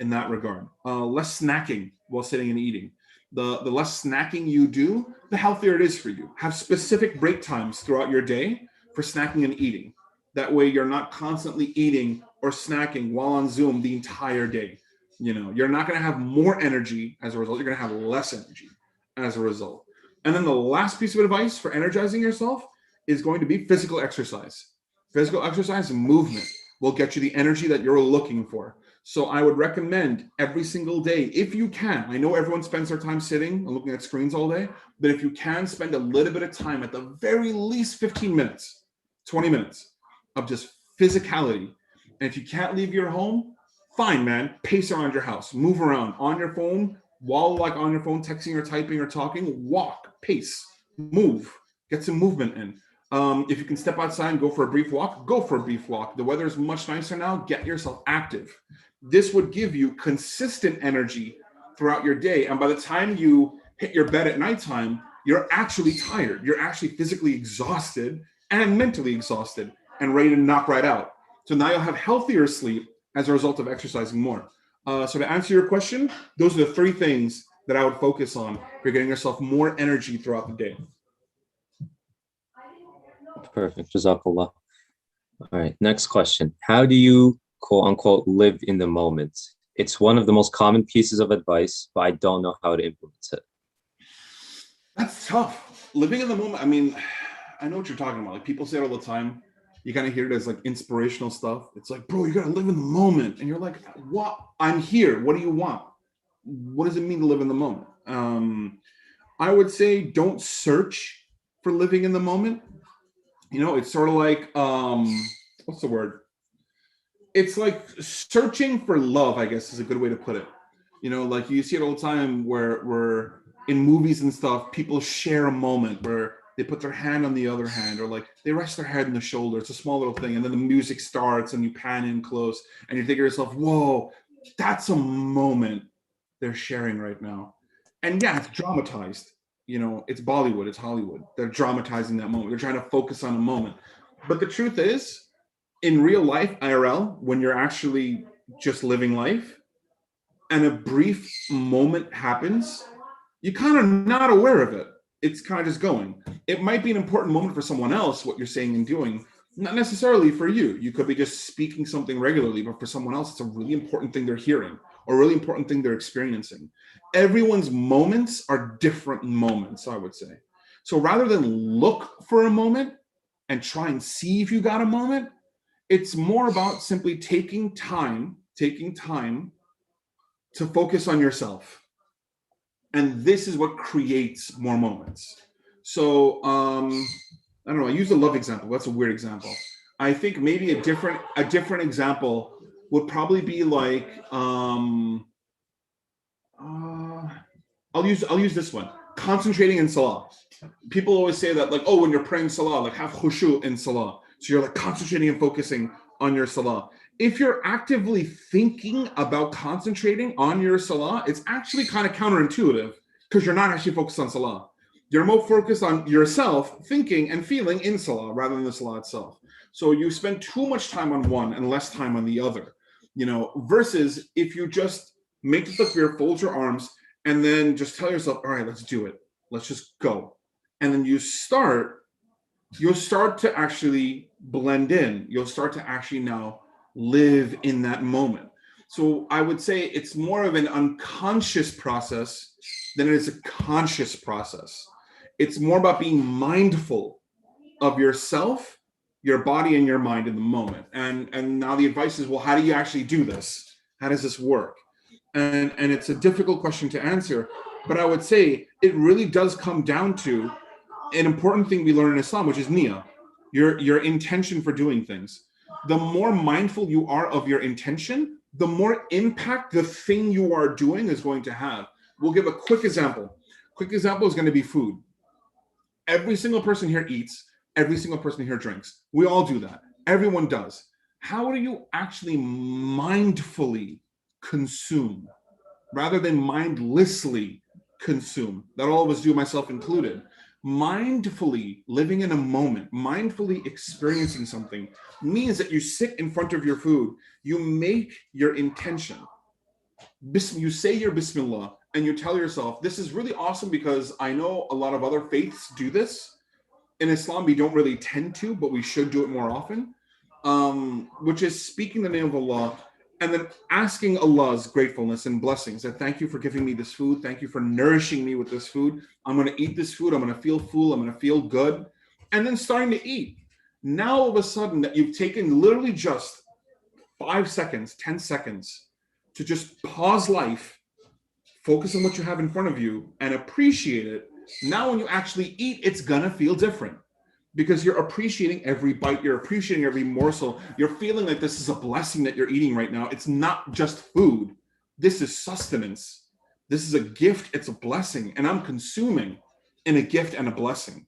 in that regard. Less snacking while sitting and eating. The less snacking you do, the healthier it is for you. Have specific break times throughout your day for snacking and eating. That way you're not constantly eating or snacking while on Zoom the entire day. You're not going to have more energy as a result. You're going to have less energy as a result. And then the last piece of advice for energizing yourself is going to be physical exercise. Physical exercise and movement will get you the energy that you're looking for. So I would recommend every single day, if you can, I know everyone spends their time sitting and looking at screens all day, but if you can spend a little bit of time, at the very least 15 minutes, 20 minutes of just physicality. And if you can't leave your home, fine, man, pace around your house, move around on your phone, while on your phone, texting or typing or talking, walk, pace, move. Get some movement in. If you can step outside and go for a brief walk, go for a brief walk. The weather is much nicer now. Get yourself active. This would give you consistent energy throughout your day. And by the time you hit your bed at nighttime, you're actually tired. You're actually physically exhausted and mentally exhausted and ready to knock right out. So now you'll have healthier sleep as a result of exercising more. So to answer your question, those are the three things that I would focus on if you're getting yourself more energy throughout the day. Perfect. Jazakallah. All right. Next question. How do you, quote unquote, live in the moment? It's one of the most common pieces of advice, but I don't know how to implement it. That's tough. Living in the moment. I mean, I know what you're talking about. Like people say it all the time. You kind of hear it as like inspirational stuff. It's like, bro, you got to live in the moment. And you're like, what? I'm here. What do you want? What does it mean to live in the moment? I would say don't search for living in the moment. You know, it's sort of like, what's the word? It's like searching for love, I guess is a good way to put it. You know, like you see it all the time where in movies and stuff, people share a moment where they put their hand on the other hand, or like they rest their head on the shoulder. It's a small little thing. And then the music starts and you pan in close and you think to yourself, whoa, that's a moment they're sharing right now. And yeah, it's dramatized. You know, it's Bollywood, it's Hollywood. They're dramatizing that moment. They're trying to focus on a moment. But the truth is, in real life, IRL, when you're actually just living life and a brief moment happens, you're kind of not aware of it. It's kind of just going. It might be an important moment for someone else, what you're saying and doing, not necessarily for you. You could be just speaking something regularly, but for someone else, it's a really important thing they're hearing or a really important thing they're experiencing. Everyone's moments are different moments, I would say. So rather than look for a moment and try and see if you got a moment, it's more about simply taking time to focus on yourself. And this is what creates more moments. So I don't know, I use the love example. That's a weird example. I think maybe a different example would probably be like I'll use this one. Concentrating in Salah. People always say that, like, oh, when you're praying Salah, like have khushu in Salah. So you're like concentrating and focusing on your Salah. If you're actively thinking about concentrating on your Salah, it's actually kind of counterintuitive because you're not actually focused on Salah. You're more focused on yourself thinking and feeling in Salah rather than the Salah itself. So you spend too much time on one and less time on the other, you know, versus if you just make the takbir, fold your arms, and then just tell yourself, all right, let's do it. Let's just go. And then you'll start to actually blend in. You'll start to actually now live in that moment. So I would say it's more of an unconscious process than it is a conscious process. It's more about being mindful of yourself, your body, and your mind in the moment. And now the advice is, well, how do you actually do this? How does this work? And it's a difficult question to answer, but I would say it really does come down to an important thing we learn in Islam, which is niyyah, your intention for doing things. The more mindful you are of your intention, the more impact the thing you are doing is going to have. We'll give a quick example. Quick example is going to be food. Every single person here eats. Every single person here drinks. We all do that. Everyone does. How do you actually mindfully consume rather than mindlessly consume? That all of us do, myself included. Mindfully living in a moment, mindfully experiencing something means that you sit in front of your food, you make your intention, you say your Bismillah, and you tell yourself, this is really awesome because I know a lot of other faiths do this. In Islam, we don't really tend to, but we should do it more often, which is speaking the name of Allah and then asking Allah's gratefulness and blessings. That thank you for giving me this food. Thank you for nourishing me with this food. I'm going to eat this food. I'm going to feel full. I'm going to feel good. And then starting to eat. Now, all of a sudden, that you've taken literally just 5 seconds, 10 seconds to just pause life, focus on what you have in front of you, and appreciate it. Now, when you actually eat, it's going to feel different. Because you're appreciating every bite, you're appreciating every morsel, you're feeling like this is a blessing that you're eating right now. It's not just food. This is sustenance. This is a gift, it's a blessing, and I'm consuming in a gift and a blessing.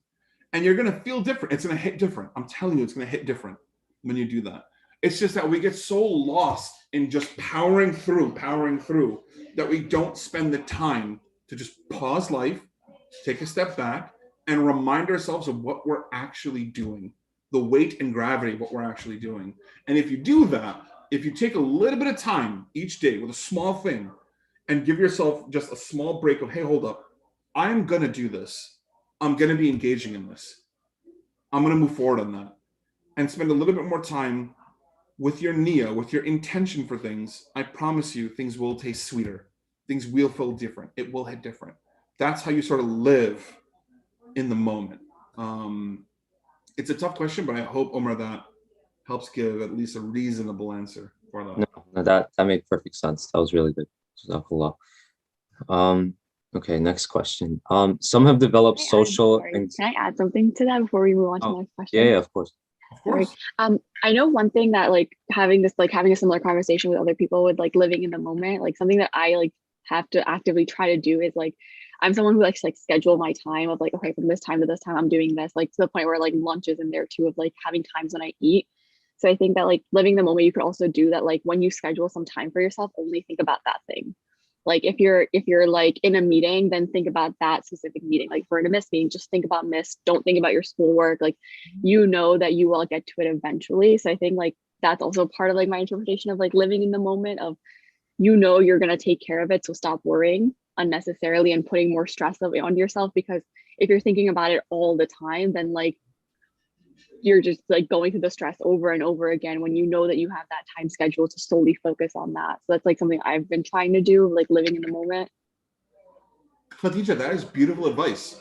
And you're going to feel different. It's going to hit different. I'm telling you, it's going to hit different when you do that. It's just that we get so lost in just powering through, that we don't spend the time to just pause life, take a step back, and remind ourselves of what we're actually doing, the weight and gravity of what we're actually doing. And if you do that, if you take a little bit of time each day with a small thing and give yourself just a small break of, hey, hold up, I'm going to do this. I'm going to be engaging in this. I'm going to move forward on that, and spend a little bit more time with your niyyah, with your intention for things. I promise you, things will taste sweeter. Things will feel different. It will hit different. That's how you sort of live in the moment. It's a tough question, but I hope, Omar, that helps give at least a reasonable answer for that. No, that made perfect sense. That was really good. Jazakallah. Okay, next question. Some have developed social. Can I add something to that before we move on to the next question? Yeah, of course. Of course. Sorry. I know one thing that like having a similar conversation with other people with like living in the moment, like something that I like have to actively try to do is like, I'm someone who likes to like schedule my time of like, okay, from this time to this time, I'm doing this, like to the point where like lunch is in there too, of like having times when I eat. So I think that like living the moment, you could also do that. Like when you schedule some time for yourself, only think about that thing. Like if you're like in a meeting, then think about that specific meeting. Like if we're in a missed meeting, just think about missed. Don't think about your schoolwork. Like you know that you will get to it eventually. So I think like that's also part of like my interpretation of like living in the moment of, you know, you're gonna take care of it. So stop worrying unnecessarily and putting more stress on yourself, because if you're thinking about it all the time, then like you're just like going through the stress over and over again when you know that you have that time schedule to solely focus on that. So that's like something I've been trying to do, like living in the moment. Khadija, that is beautiful advice.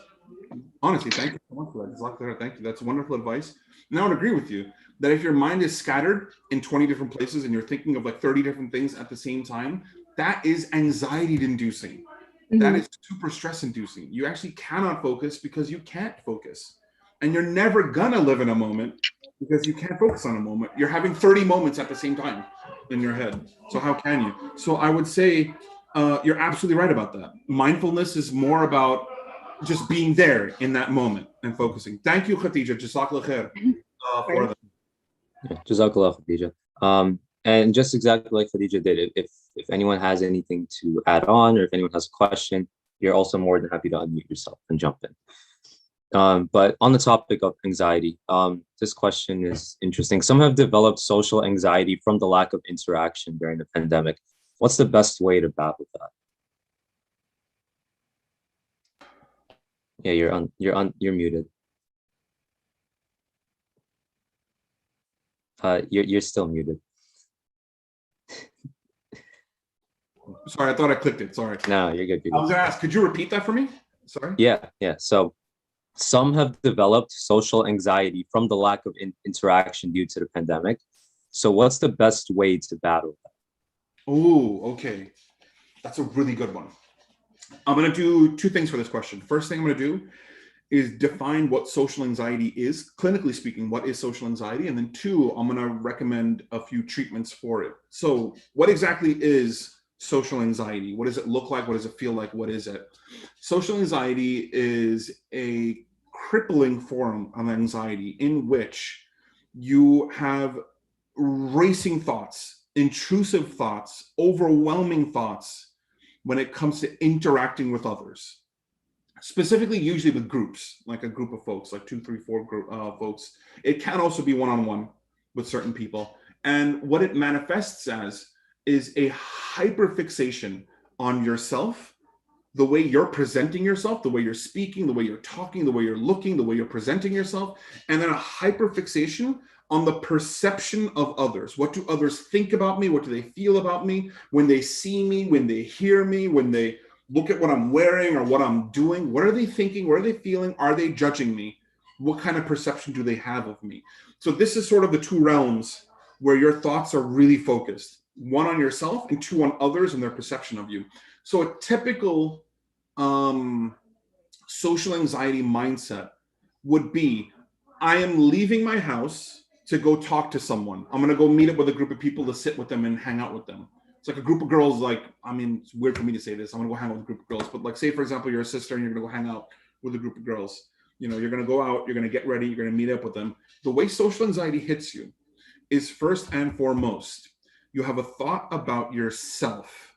Honestly, thank you so much for that. Thank you. That's wonderful advice. And I would agree with you that if your mind is scattered in 20 different places and you're thinking of like 30 different things at the same time, that is anxiety inducing. Mm-hmm. That is super stress inducing. You actually cannot focus because you can't focus. And you're never gonna live in a moment because you can't focus on a moment. You're having 30 moments at the same time in your head. So how can you? So I would say you're absolutely right about that. Mindfulness is more about just being there in that moment and focusing. Thank you, Khadija. Jazakallah khair for that. Yeah, Jazakallah, Khadija. And just exactly like Khadija did, if anyone has anything to add on, or if anyone has a question, you're also more than happy to unmute yourself and jump in. But on the topic of anxiety, this question is interesting. Some have developed social anxiety from the lack of interaction during the pandemic. What's the best way to battle that? Yeah, you're muted. You're still muted. Sorry, I thought I clicked it. Sorry. No, you're good. I was gonna ask, could you repeat that for me? Sorry. Yeah. So some have developed social anxiety from the lack of interaction due to the pandemic. So what's the best way to battle that? Oh, okay. That's a really good one. I'm going to do two things for this question. First thing I'm going to do is define what social anxiety is. Clinically speaking, what is social anxiety? And then two, I'm going to recommend a few treatments for it. So what exactly is social anxiety? What does it look like? What does it feel like? What is it? Social anxiety is a crippling form of anxiety in which you have racing thoughts, intrusive thoughts, overwhelming thoughts when it comes to interacting with others, specifically usually with groups, like a group of folks, like 2, 3, 4 folks. It can also be one-on-one with certain people. And what it manifests as is a hyperfixation on yourself, the way you're presenting yourself, the way you're speaking, the way you're talking, the way you're looking, the way you're presenting yourself, and then a hyperfixation on the perception of others. What do others think about me? What do they feel about me when they see me, when they hear me, when they look at what I'm wearing or what I'm doing? What are they thinking? What are they feeling? Are they judging me? What kind of perception do they have of me? So this is sort of the two realms where your thoughts are really focused, one on yourself and two on others and their perception of you. So a typical social anxiety mindset would be, I am leaving my house to go talk to someone. I'm going to go meet up with a group of people to sit with them and hang out with them. It's like a group of girls, like, I mean, it's weird for me to say this. I'm going to go hang out with a group of girls. But like, say, for example, you're a sister and you're going to go hang out with a group of girls. You know, you're going to go out, you're going to get ready, you're going to meet up with them. The way social anxiety hits you is first and foremost, you have a thought about yourself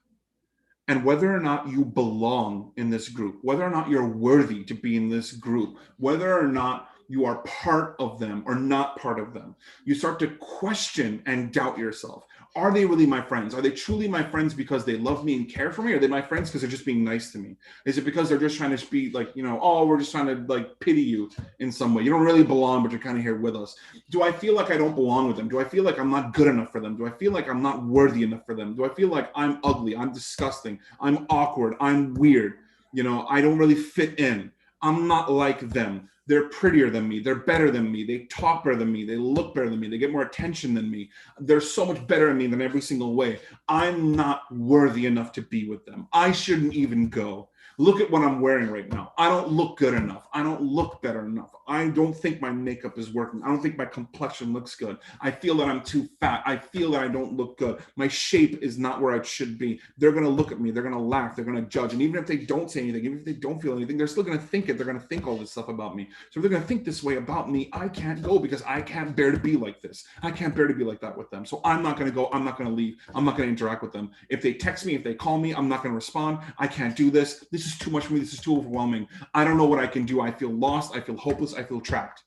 and whether or not you belong in this group, whether or not you're worthy to be in this group, whether or not you are part of them or not part of them. You start to question and doubt yourself. Are they really my friends? Are they truly my friends because they love me and care for me? Or are they my friends because they're just being nice to me? Is it because they're just trying to be like, you know, oh, we're just trying to like pity you in some way. You don't really belong, but you're kind of here with us. Do I feel like I don't belong with them? Do I feel like I'm not good enough for them? Do I feel like I'm not worthy enough for them? Do I feel like I'm ugly? I'm disgusting. I'm awkward. I'm weird. You know, I don't really fit in. I'm not like them. They're prettier than me. They're better than me. They talk better than me. They look better than me. They get more attention than me. They're so much better than me in every single way. I'm not worthy enough to be with them. I shouldn't even go. Look at what I'm wearing right now. I don't look good enough. I don't look better enough. I don't think my makeup is working. I don't think my complexion looks good. I feel that I'm too fat. I feel that I don't look good. My shape is not where it should be. They're going to look at me. They're going to laugh. They're going to judge. And even if they don't say anything, even if they don't feel anything, they're still going to think it. They're going to think all this stuff about me. So if they're going to think this way about me, I can't go because I can't bear to be like this. I can't bear to be like that with them. So I'm not going to go. I'm not going to leave. I'm not going to interact with them. If they text me, if they call me, I'm not going to respond. I can't do this. This is too much for me. This is too overwhelming. I don't know what I can do. I feel lost. I feel hopeless. I feel trapped.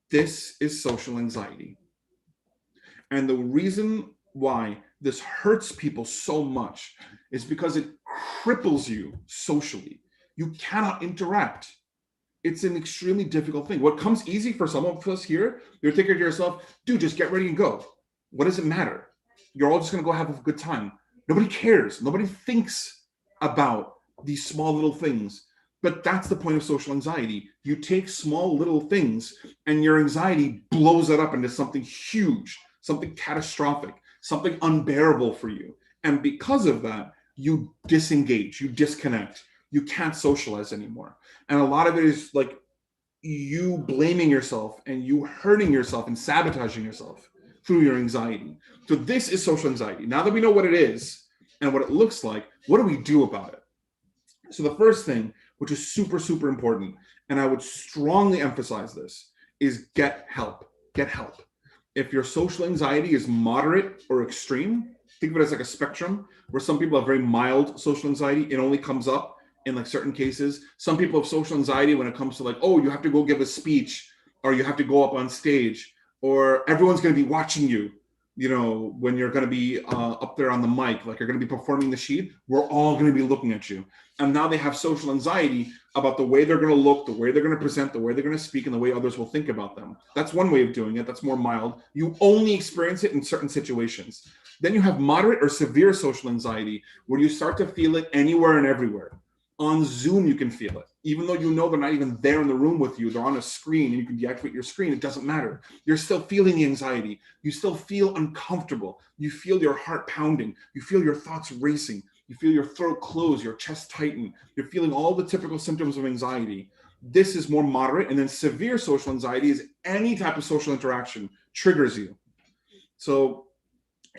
This is social anxiety. And the reason why this hurts people so much is because it cripples you socially. You cannot interact. It's an extremely difficult thing. What comes easy for some of us here, you're thinking to yourself, dude, just get ready and go. What does it matter? You're all just going to go have a good time. Nobody cares. Nobody thinks about these small little things. But that's the point of social anxiety. You take small little things and your anxiety blows it up into something huge, something catastrophic, something unbearable for you. And because of that, you disengage, you disconnect, you can't socialize anymore. And a lot of it is like you blaming yourself and you hurting yourself and sabotaging yourself through your anxiety. So this is social anxiety. Now that we know what it is and what it looks like, what do we do about it? So the first thing, which is super, super important, and I would strongly emphasize this, is get help. Get help. If your social anxiety is moderate or extreme, think of it as like a spectrum where some people have very mild social anxiety. It only comes up in like certain cases. Some people have social anxiety when it comes to like, oh, you have to go give a speech or you have to go up on stage or everyone's going to be watching you. You know, when you're going to be up there on the mic, like you're going to be performing the sheet, we're all going to be looking at you. And now they have social anxiety about the way they're going to look, the way they're going to present, the way they're going to speak, and the way others will think about them. That's one way of doing it. That's more mild. You only experience it in certain situations. Then you have moderate or severe social anxiety, where you start to feel it anywhere and everywhere. On Zoom, you can feel it. Even though you know they're not even there in the room with you, they're on a screen and you can deactivate your screen, it doesn't matter. You're still feeling the anxiety. You still feel uncomfortable. You feel your heart pounding. You feel your thoughts racing. You feel your throat close, your chest tighten. You're feeling all the typical symptoms of anxiety. This is more moderate. And then severe social anxiety is any type of social interaction triggers you. So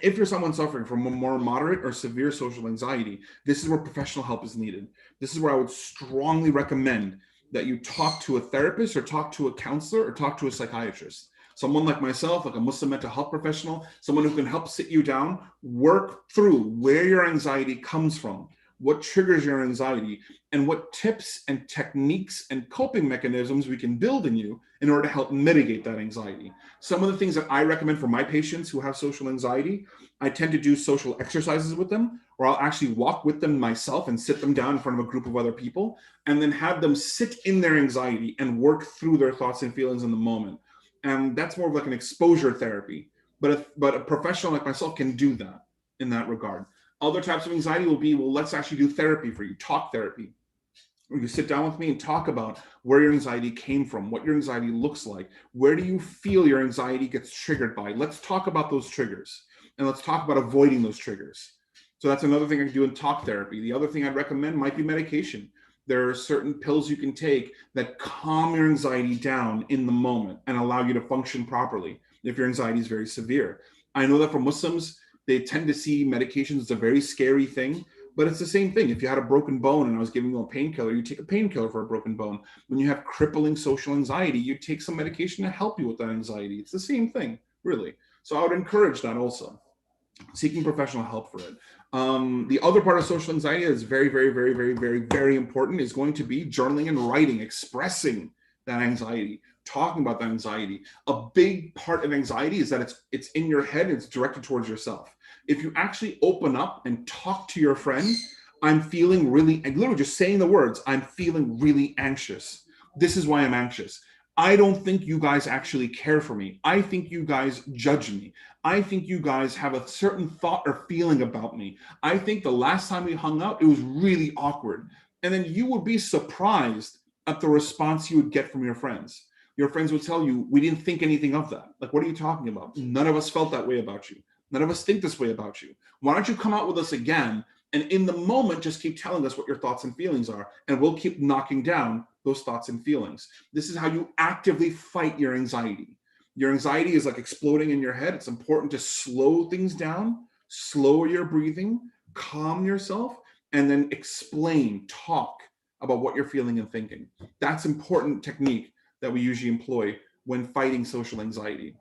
if you're someone suffering from a more moderate or severe social anxiety, this is where professional help is needed. This is where I would strongly recommend that you talk to a therapist or talk to a counselor or talk to a psychiatrist. Someone like myself, like a Muslim mental health professional, someone who can help sit you down, work through where your anxiety comes from, what triggers your anxiety, and what tips and techniques and coping mechanisms we can build in you in order to help mitigate that anxiety. Some of the things that I recommend for my patients who have social anxiety, I tend to do social exercises with them, or I'll actually walk with them myself and sit them down in front of a group of other people, and then have them sit in their anxiety and work through their thoughts and feelings in the moment. And that's more of like an exposure therapy. But a professional like myself can do that in that regard. Other types of anxiety will be, well, let's actually do therapy for you, talk therapy. Where you sit down with me and talk about where your anxiety came from, what your anxiety looks like. Where do you feel your anxiety gets triggered by? Let's talk about those triggers. And let's talk about avoiding those triggers. So that's another thing I can do in talk therapy. The other thing I'd recommend might be medication. There are certain pills you can take that calm your anxiety down in the moment and allow you to function properly if your anxiety is very severe. I know that for Muslims, they tend to see medications as a very scary thing, But it's the same thing. If you had a broken bone and I was giving you a painkiller, you take a painkiller for a broken bone. When you have crippling social anxiety, you take some medication to help you with that anxiety. It's the same thing, really. So I would encourage that also, seeking professional help for it. The other part of social anxiety that is very, very, very, very, very, very important is going to be journaling and writing, expressing that anxiety, talking about that anxiety. A big part of anxiety is that it's in your head, it's directed towards yourself. If you actually open up and talk to your friend, I'm feeling really, and literally just saying the words, I'm feeling really anxious. This is why I'm anxious. I don't think you guys actually care for me. I think you guys judge me. I think you guys have a certain thought or feeling about me. I think the last time we hung out, it was really awkward. And then you would be surprised at the response you would get from your friends. Your friends would tell you, we didn't think anything of that. Like, what are you talking about? None of us felt that way about you. None of us think this way about you. Why don't you come out with us again? And in the moment, just keep telling us what your thoughts and feelings are. And we'll keep knocking down those thoughts and feelings. This is how you actively fight your anxiety. Your anxiety is like exploding in your head. It's important to slow things down, slow your breathing, calm yourself, and then explain, talk about what you're feeling and thinking. That's important technique that we usually employ when fighting social anxiety.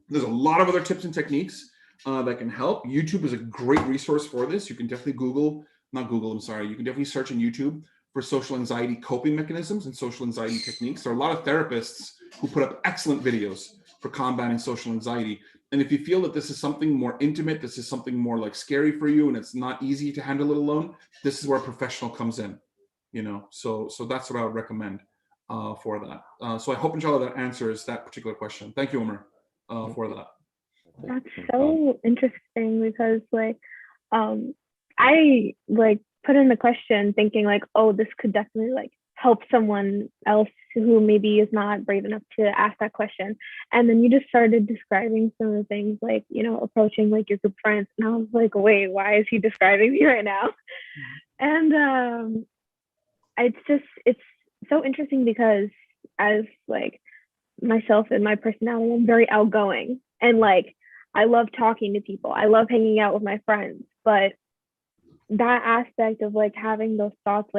There's a lot of other tips and techniques that can help. YouTube is a great resource for this. You can definitely you can definitely search on YouTube for social anxiety coping mechanisms and social anxiety techniques. There are a lot of therapists who put up excellent videos for combating social anxiety. And if you feel that this is something more intimate, this is something more like scary for you and it's not easy to handle it alone, this is where a professional comes in, so that's what I would recommend for that. So I hope, inshallah, that answers that particular question. Thank you, Omar, for that. That's so interesting because I put in the question thinking oh, this could definitely help someone else who maybe is not brave enough to ask that question. And then you just started describing some of the things approaching your group friends. And I was like, wait, why is he describing me right now? And it's so interesting because as myself and my personality, I'm very outgoing and I love talking to people. I love hanging out with my friends, but that aspect of having those thoughts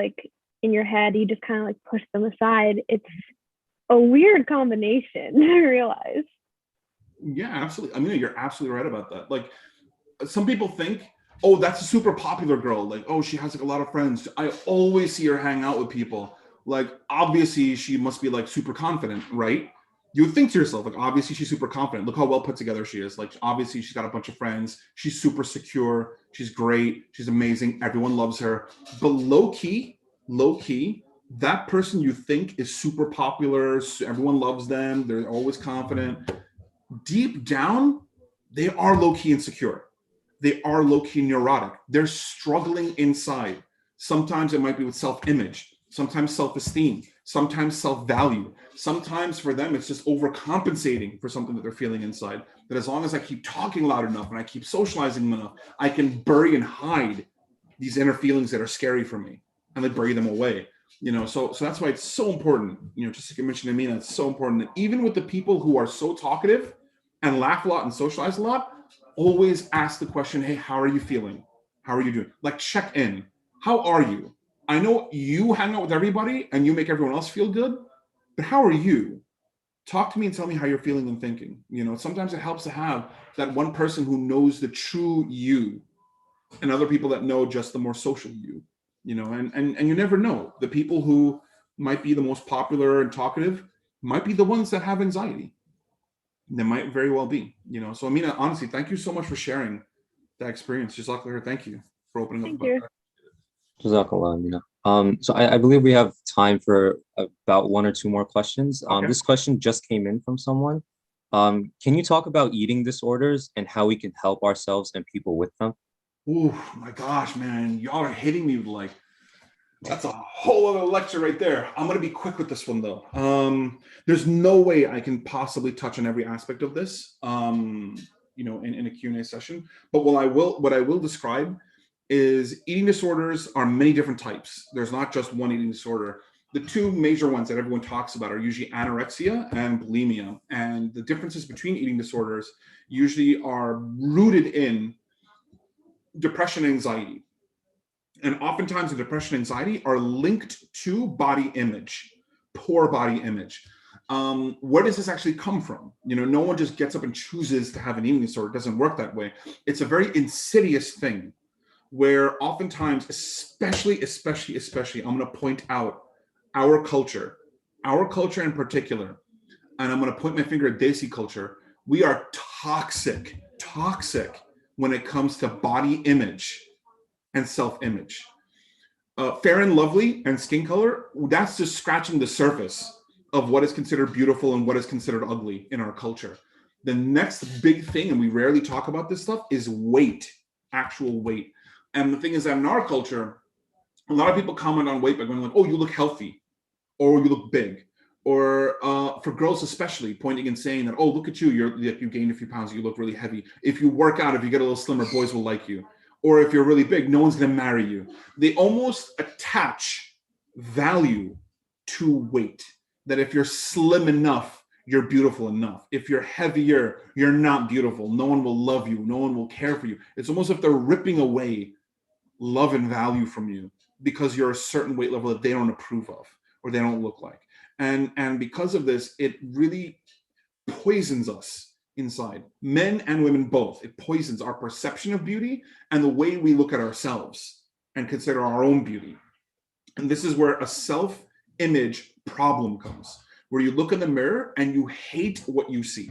in your head, you just kind of push them aside. It's a weird combination, I realize. Yeah, absolutely. I mean, you're absolutely right about that. Some people think, oh, that's a super popular girl. Oh, she has a lot of friends. I always see her hang out with people. Obviously she must be super confident, right? You would think to yourself, obviously she's super confident. Look how well put together she is. Obviously she's got a bunch of friends. She's super secure. She's great. She's amazing. Everyone loves her. But low key, that person you think is super popular, everyone loves them, they're always confident. Deep down, they are low key insecure. They are low key neurotic. They're struggling inside. Sometimes it might be with self-image, sometimes self-esteem, sometimes self-value. Sometimes for them, it's just overcompensating for something that they're feeling inside. That as long as I keep talking loud enough and I keep socializing enough, I can bury and hide these inner feelings that are scary for me, and they bury them away. So that's why it's so important, just like you mentioned to me, it's so important that even with the people who are so talkative and laugh a lot and socialize a lot, always ask the question, hey, how are you feeling? How are you doing? Check in. How are you? I know you hang out with everybody and you make everyone else feel good, but how are you? Talk to me and tell me how you're feeling and thinking. Sometimes it helps to have that one person who knows the true you and other people that know just the more social you, and you never know. The people who might be the most popular and talkative might be the ones that have anxiety. They might very well be, So Amina, honestly, thank you so much for sharing that experience. Jazakallah, thank you for opening up about that. Jazakallah, Amina. So I believe we have time for about one or two more questions. Okay. This question just came in from someone. Can you talk about eating disorders and how we can help ourselves and people with them? Oh my gosh, man, y'all are hitting me with that's a whole other lecture right there. I'm going to be quick with this one though. There's no way I can possibly touch on every aspect of this, in a Q&A session. But what I will describe is eating disorders are many different types. There's not just one eating disorder. The two major ones that everyone talks about are usually anorexia and bulimia. And the differences between eating disorders usually are rooted in depression and anxiety. And oftentimes the depression and anxiety are linked to body image, poor body image. Where does this actually come from? No one just gets up and chooses to have an eating disorder. It doesn't work that way. It's a very insidious thing where oftentimes, especially, I'm going to point out our culture in particular, and I'm going to point my finger at Desi culture. We are toxic when it comes to body image and self-image. Fair and lovely and skin color, that's just scratching the surface of what is considered beautiful and what is considered ugly in our culture. The next big thing, and we rarely talk about this stuff, is weight, actual weight. And the thing is that in our culture, a lot of people comment on weight by going like, oh, you look healthy, or you look big. Or for girls especially, pointing and saying that, oh, look at you, you gained a few pounds, you look really heavy. If you work out, if you get a little slimmer, boys will like you. Or if you're really big, no one's gonna marry you. They almost attach value to weight, that if you're slim enough, you're beautiful enough. If you're heavier, you're not beautiful. No one will love you. No one will care for you. It's almost as if they're ripping away love and value from you because you're a certain weight level that they don't approve of or they don't look like. And because of this, it really poisons us inside, men and women both. It poisons our perception of beauty and the way we look at ourselves and consider our own beauty. And this is where a self-image problem comes, where you look in the mirror and you hate what you see.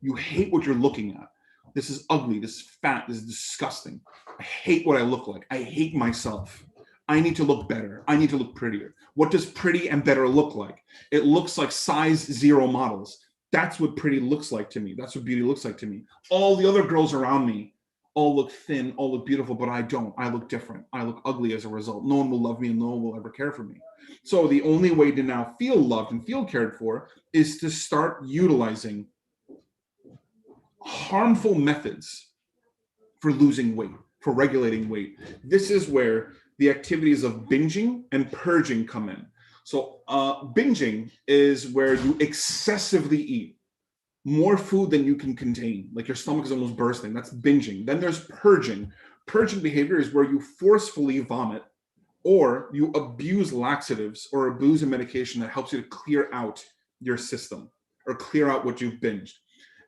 You hate what you're looking at. This is ugly, this is fat, this is disgusting. I hate what I look like. I hate myself. I need to look better. I need to look prettier. What does pretty and better look like? It looks like size 0 models. That's what pretty looks like to me. That's what beauty looks like to me. All the other girls around me all look thin, all look beautiful, but I don't. I look different. I look ugly as a result. No one will love me and no one will ever care for me. So the only way to now feel loved and feel cared for is to start utilizing harmful methods for losing weight, for regulating weight. This is where the activities of binging and purging come in. So binging is where you excessively eat more food than you can contain, like your stomach is almost bursting. That's binging. Then there's purging. Purging behavior is where you forcefully vomit or you abuse laxatives or abuse a medication that helps you to clear out your system or clear out what you've binged.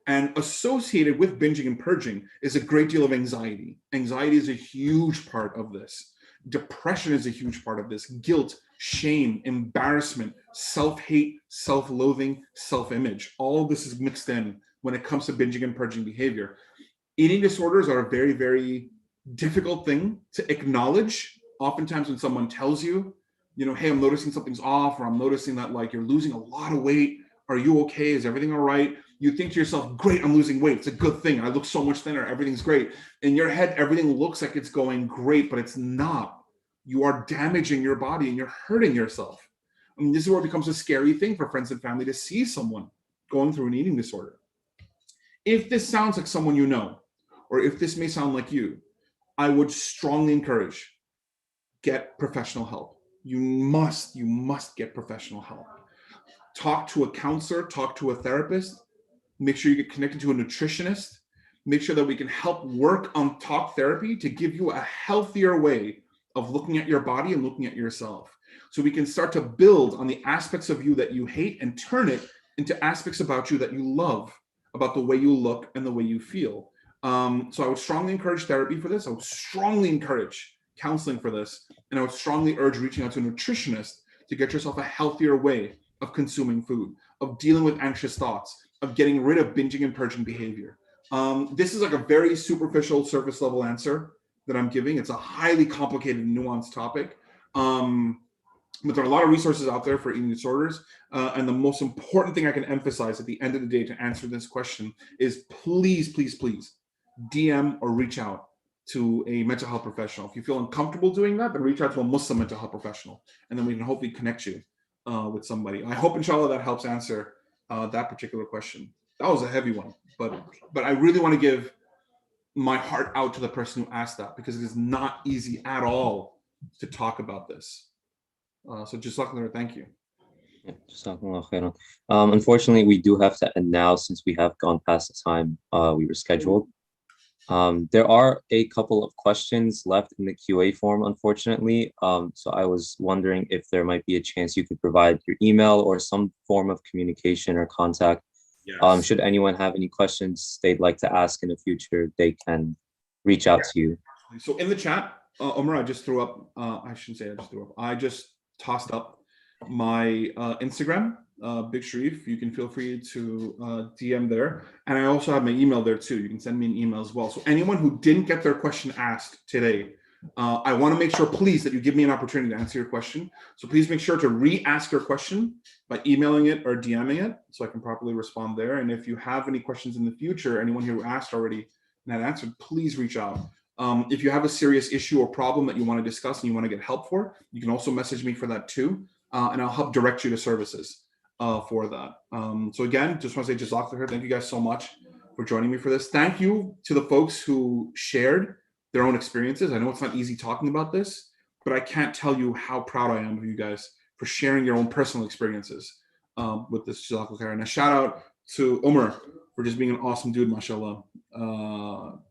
And associated with binging and purging is a great deal of anxiety. Anxiety is a huge part of this. Depression is a huge part of this. Guilt, shame, embarrassment, self-hate, self-loathing, self-image. All of this is mixed in when it comes to binging and purging behavior. Eating disorders are a very, very difficult thing to acknowledge. Oftentimes when someone tells you, hey, I'm noticing something's off, or I'm noticing that like you're losing a lot of weight. Are you okay? Is everything all right? You think to yourself, great, I'm losing weight. It's a good thing. I look so much thinner. Everything's great. In your head, everything looks like it's going great, but it's not. You are damaging your body and you're hurting yourself. I mean, this is where it becomes a scary thing for friends and family to see someone going through an eating disorder. If this sounds like someone you know, or if this may sound like you, I would strongly encourage, get professional help. You must get professional help. Talk to a counselor, talk to a therapist, make sure you get connected to a nutritionist, make sure that we can help work on talk therapy to give you a healthier way of looking at your body and looking at yourself. So we can start to build on the aspects of you that you hate and turn it into aspects about you that you love, about the way you look and the way you feel. So I would strongly encourage therapy for this. I would strongly encourage counseling for this. And I would strongly urge reaching out to a nutritionist to get yourself a healthier way of consuming food, of dealing with anxious thoughts, of getting rid of binging and purging behavior. This is like a very superficial surface level answer that I'm giving. It's a highly complicated, nuanced topic. But there are a lot of resources out there for eating disorders. And the most important thing I can emphasize at the end of the day to answer this question is please, please, please DM or reach out to a mental health professional. If you feel uncomfortable doing that, then reach out to a Muslim mental health professional, and then we can hopefully connect you with somebody. I hope, inshallah, that helps answer that particular question. That was a heavy one, but I really want to give my heart out to the person who asked that, because it is not easy at all to talk about this. So Jazakallah, thank you. Unfortunately, we do have to end now since we have gone past the time we were scheduled. There are a couple of questions left in the QA form, unfortunately. So I was wondering if there might be a chance you could provide your email or some form of communication or contact. Yes. Should anyone have any questions they'd like to ask in the future, they can reach out to you. So in the chat, Omar, I just threw up, I shouldn't say I just threw up, I just tossed up my Instagram, Big Sharif. You can feel free to DM there. And I also have my email there too. You can send me an email as well. So anyone who didn't get their question asked today, I want to make sure, please, that you give me an opportunity to answer your question. So please make sure to re-ask your question by emailing it or DMing it so I can properly respond there. And if you have any questions in the future, anyone who asked already and had answered, please reach out. If you have a serious issue or problem that you want to discuss and you want to get help for, you can also message me for that too. And I'll help direct you to services for that. So again, just want to say Jazakallah khair. Thank you guys so much for joining me for this. Thank you to the folks who shared their own experiences. I know it's not easy talking about this, but I can't tell you how proud I am of you guys for sharing your own personal experiences with this. Jazakallah khair. And a shout out to Umar for just being an awesome dude, mashallah.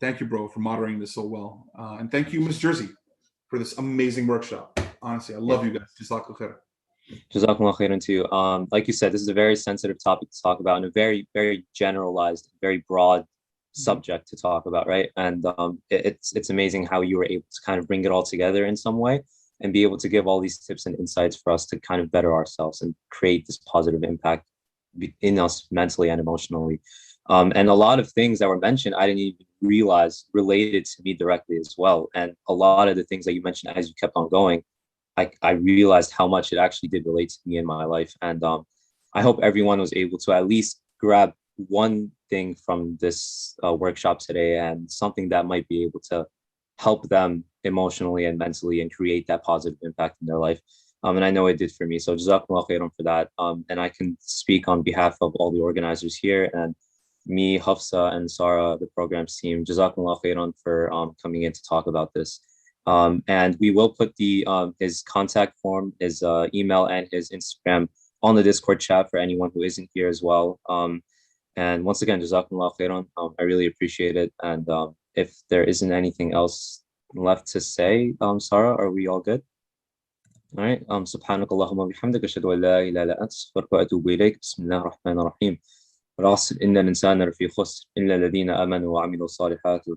Thank you, bro, for moderating this so well. And thank you, Miss Jersey, for this amazing workshop. Honestly, I love you guys. Jazakallah khair. Jazakumullah khairan to you. Like you said, this is a very sensitive topic to talk about and a very, very generalized, very broad subject to talk about, right? And it's amazing how you were able to kind of bring it all together in some way and be able to give all these tips and insights for us to kind of better ourselves and create this positive impact in us mentally and emotionally. And a lot of things that were mentioned, I didn't even realize related to me directly as well. And a lot of the things that you mentioned as you kept on going, I realized how much it actually did relate to me in my life. And I hope everyone was able to at least grab one thing from this workshop today and something that might be able to help them emotionally and mentally and create that positive impact in their life. And I know it did for me. So Jazakumullah khairan for that. And I can speak on behalf of all the organizers here and me, Hafsa, and Sarah, the programs team. Jazakumullah khairan for coming in to talk about this. And we will put the his contact form, his email, and his Instagram on the Discord chat for anyone who isn't here as well. And once again, Jazakumullah khairan. I really appreciate it. And if there isn't anything else left to say, Sarah, are we all good? All right. سبحانك اللهم وبحمدك أشهد أن لا إله إلا أنت أستغفرك وأتوب إليك. بسم الله الرحمن الرحيم. والعصر إن الإنسان لفي خسر إلا الذين آمنوا وعملوا الصالحات